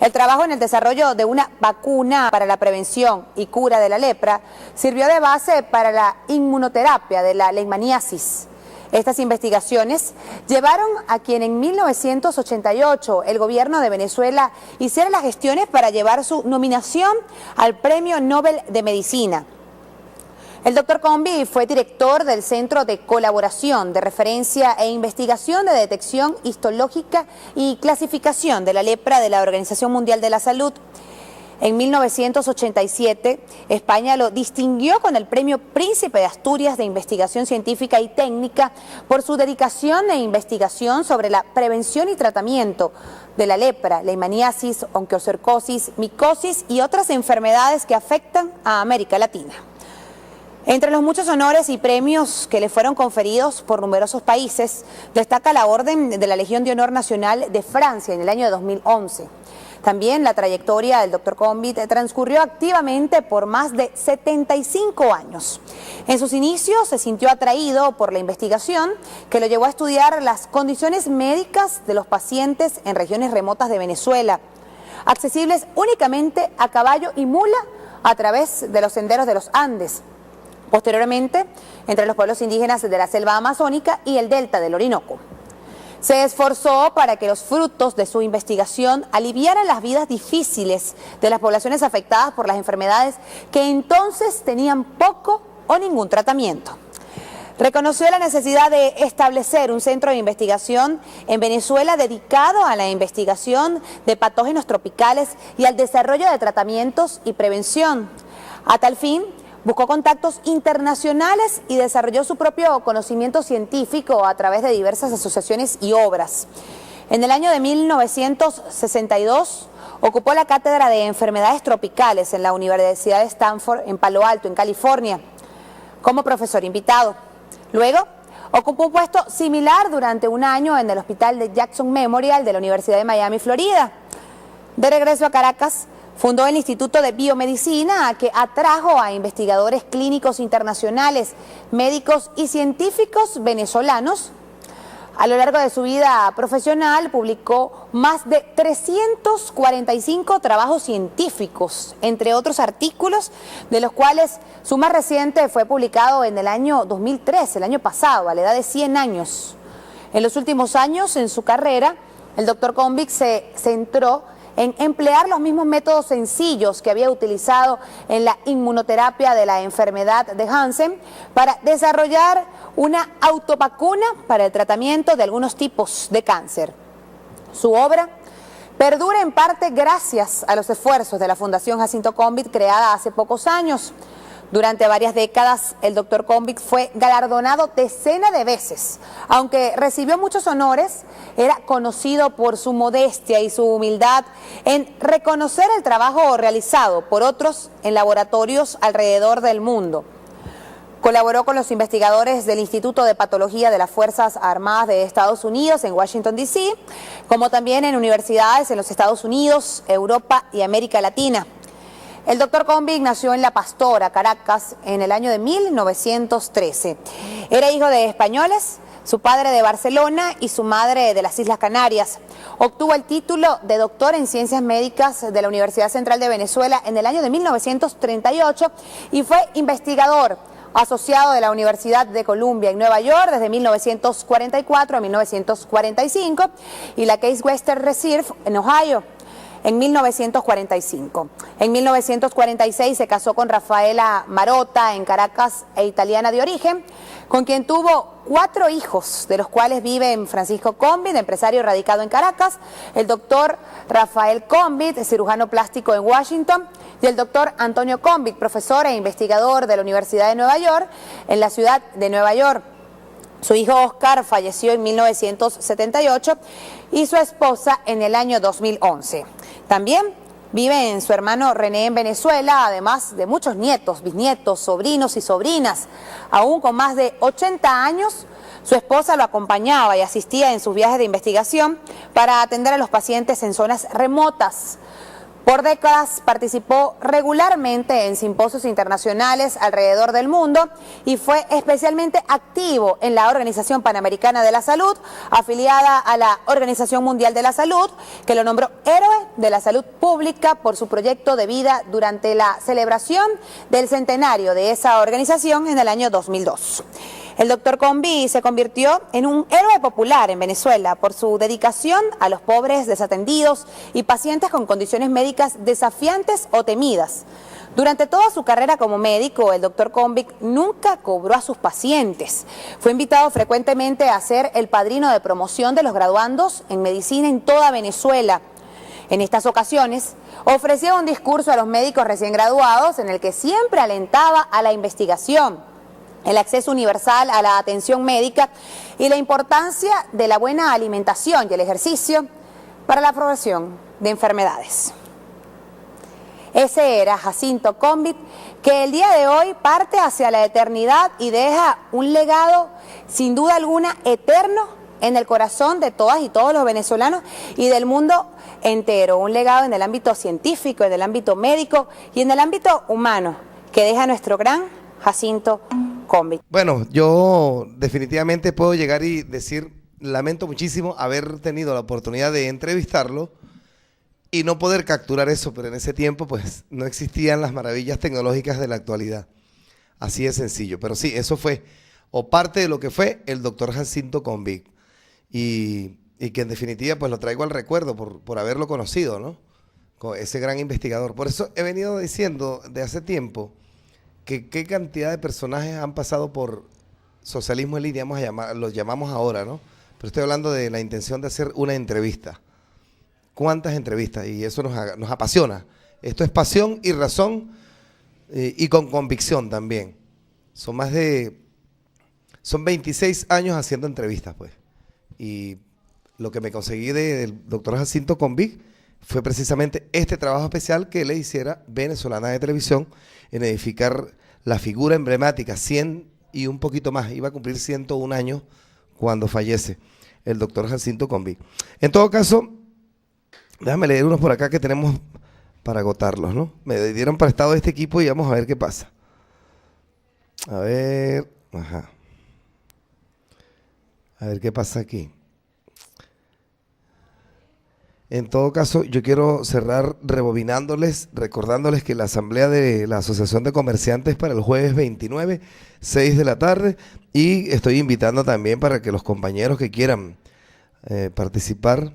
Speaker 21: El trabajo en el desarrollo de una vacuna para la prevención y cura de la lepra sirvió de base para la inmunoterapia de la leishmaniasis. Estas investigaciones llevaron a quien en 1988 el gobierno de Venezuela hiciera las gestiones para llevar su nominación al Premio Nobel de Medicina. El doctor Combit fue director del Centro de Colaboración, de Referencia e Investigación de Detección Histológica y Clasificación de la Lepra de la Organización Mundial de la Salud. En 1987, España lo distinguió con el Premio Príncipe de Asturias de Investigación Científica y Técnica por su dedicación e investigación sobre la prevención y tratamiento de la lepra, leishmaniasis, oncocercosis, micosis y otras enfermedades que afectan a América Latina. Entre los muchos honores y premios que le fueron conferidos por numerosos países, destaca la Orden de la Legión de Honor Nacional de Francia en el año de 2011. También la trayectoria del doctor Combit transcurrió activamente por más de 75 años. En sus inicios se sintió atraído por la investigación que lo llevó a estudiar las condiciones médicas de los pacientes en regiones remotas de Venezuela, accesibles únicamente a caballo y mula a través de los senderos de los Andes. Posteriormente, entre los pueblos indígenas de la selva amazónica y el delta del Orinoco. Se esforzó para que los frutos de su investigación aliviaran las vidas difíciles de las poblaciones afectadas por las enfermedades que entonces tenían poco o ningún tratamiento. Reconoció la necesidad de establecer un centro de investigación en Venezuela dedicado a la investigación de patógenos tropicales y al desarrollo de tratamientos y prevención. A tal fin, buscó contactos internacionales y desarrolló su propio conocimiento científico a través de diversas asociaciones y obras. En el año de 1962 ocupó la cátedra de enfermedades tropicales en la Universidad de Stanford en Palo Alto, en California, como profesor invitado. Luego ocupó un puesto similar durante un año en el Hospital de Jackson Memorial de la Universidad de Miami, Florida. De regreso a Caracas, fundó el Instituto de Biomedicina, que atrajo a investigadores clínicos internacionales, médicos y científicos venezolanos. A lo largo de su vida profesional publicó más de 345 trabajos científicos, entre otros artículos, de los cuales su más reciente fue publicado en el año 2013, el año pasado, a la edad de 100 años. En los últimos años en su carrera, el doctor Combit se centró en emplear los mismos métodos sencillos que había utilizado en la inmunoterapia de la enfermedad de Hansen para desarrollar una autovacuna para el tratamiento de algunos tipos de cáncer. Su obra perdura en parte gracias a los esfuerzos de la Fundación Jacinto Combit, creada hace pocos años. Durante varias décadas, el Dr. Combit fue galardonado decenas de veces. Aunque recibió muchos honores, era conocido por su modestia y su humildad en reconocer el trabajo realizado por otros en laboratorios alrededor del mundo. Colaboró con los investigadores del Instituto de Patología de las Fuerzas Armadas de Estados Unidos en Washington, D.C., como también en universidades en los Estados Unidos, Europa y América Latina. El Dr. Combit nació en La Pastora, Caracas, en el año de 1913. Era hijo de españoles, su padre de Barcelona y su madre de las Islas Canarias. Obtuvo el título de doctor en Ciencias Médicas de la Universidad Central de Venezuela en el año de 1938 y fue investigador asociado de la Universidad de Columbia en Nueva York desde 1944 a 1945 y la Case Western Reserve en Ohio en 1945. En 1946 se casó con Rafaela Marotta en Caracas e italiana de origen, con quien tuvo 4 hijos, de los cuales viven Francisco Combit, empresario radicado en Caracas, el doctor Rafael Combit, cirujano plástico en Washington, y el doctor Antonio Combit, profesor e investigador de la Universidad de Nueva York, en la ciudad de Nueva York. Su hijo Oscar falleció en 1978 y su esposa en el año 2011. También vive su hermano René en Venezuela, además de muchos nietos, bisnietos, sobrinos y sobrinas. Aún con más de 80 años, su esposa lo acompañaba y asistía en sus viajes de investigación para atender a los pacientes en zonas remotas. Por décadas participó regularmente en simposios internacionales alrededor del mundo y fue especialmente activo en la Organización Panamericana de la Salud, afiliada a la Organización Mundial de la Salud, que lo nombró Héroe de la Salud Pública por su proyecto de vida durante la celebración del centenario de esa organización en el año 2002. El doctor Combit se convirtió en un héroe popular en Venezuela por su dedicación a los pobres desatendidos y pacientes con condiciones médicas desafiantes o temidas. Durante toda su carrera como médico, el doctor Combit nunca cobró a sus pacientes. Fue invitado frecuentemente a ser el padrino de promoción de los graduandos en medicina en toda Venezuela. En estas ocasiones, ofreció un discurso a los médicos recién graduados en el que siempre alentaba a la investigación, el acceso universal a la atención médica y la importancia de la buena alimentación y el ejercicio para la progresión de enfermedades. Ese era Jacinto Combit, que el día de hoy parte hacia la eternidad y deja un legado sin duda alguna eterno en el corazón de todas y todos los venezolanos y del mundo entero. Un legado en el ámbito científico, en el ámbito médico y en el ámbito humano que deja nuestro gran Jacinto Combit.
Speaker 3: Bueno, yo definitivamente puedo llegar y decir, lamento muchísimo haber tenido la oportunidad de entrevistarlo y no poder capturar eso, pero en ese tiempo pues no existían las maravillas tecnológicas de la actualidad. Así de sencillo, pero sí, eso fue o parte de lo que fue el doctor Jacinto Combit y que en definitiva pues lo traigo al recuerdo por haberlo conocido, ¿no? Con ese gran investigador. Por eso he venido diciendo de hace tiempo que qué cantidad de personajes han pasado por socialismo en línea, los llamamos ahora, ¿no? Pero estoy hablando de la intención de hacer una entrevista. ¿Cuántas entrevistas? Y eso nos apasiona. Esto es pasión y razón y con convicción también. Son 26 años haciendo entrevistas, pues. Y lo que me conseguí del doctor Jacinto Combit fue precisamente este trabajo especial que le hiciera Venezolana de Televisión en edificar la figura emblemática, 100 y un poquito más, iba a cumplir 101 años cuando fallece el doctor Jacinto Combit. En todo caso, déjame leer unos por acá que tenemos para agotarlos, ¿no? Me dieron prestado este equipo y vamos a ver qué pasa. A ver, a ver qué pasa aquí. En todo caso, yo quiero cerrar rebobinándoles, recordándoles que la asamblea de la Asociación de Comerciantes para el jueves 29, 6 de la tarde, y estoy invitando también para que los compañeros que quieran participar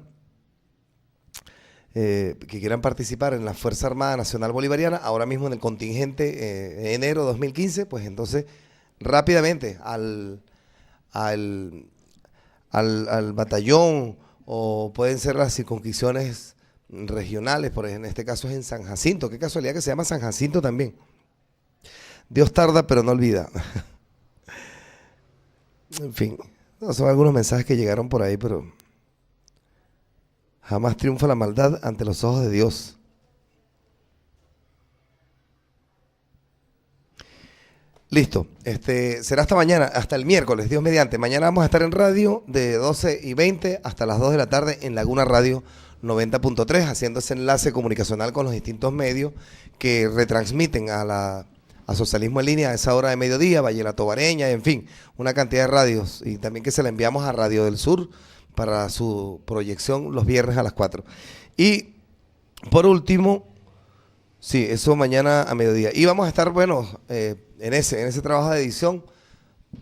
Speaker 3: que quieran participar en la Fuerza Armada Nacional Bolivariana, ahora mismo en el contingente enero 2015, pues entonces rápidamente al batallón, o pueden ser las circunscripciones regionales, por ejemplo, en este caso es en San Jacinto. Qué casualidad que se llama San Jacinto también. Dios tarda pero no olvida. En fin, son algunos mensajes que llegaron por ahí, pero jamás triunfa la maldad ante los ojos de Dios. Listo, será hasta mañana, hasta el miércoles, Dios mediante. Mañana vamos a estar en radio de 12:20 hasta las 2 de la tarde en Laguna Radio 90.3, haciendo ese enlace comunicacional con los distintos medios que retransmiten a Socialismo en Línea a esa hora de mediodía, Valle la Tobareña, en fin, una cantidad de radios, y también que se la enviamos a Radio del Sur para su proyección los viernes a las 4. Y por último, sí, eso mañana a mediodía. Y vamos a estar, bueno, en ese trabajo de edición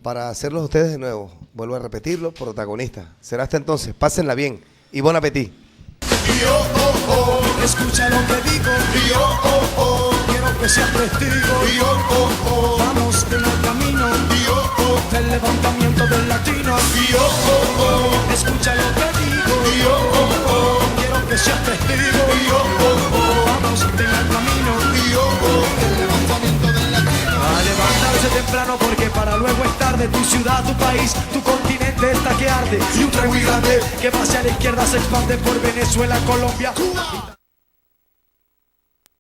Speaker 3: para hacerlos ustedes de nuevo. Vuelvo a repetirlo, protagonistas. Será hasta entonces, pásenla bien y buen apetito.
Speaker 5: Escucha lo que digo, quiero que seas testigo, vamos en el camino del levantamiento del latino, escucha lo que digo, quiero que seas testigo, vamos en el camino del levantamiento del latino. A levantarse temprano porque para luego es tarde, tu ciudad, tu país, tu continente está que arde, y un tren muy grande que va hacia la izquierda se expande por Venezuela, Colombia, Cuba.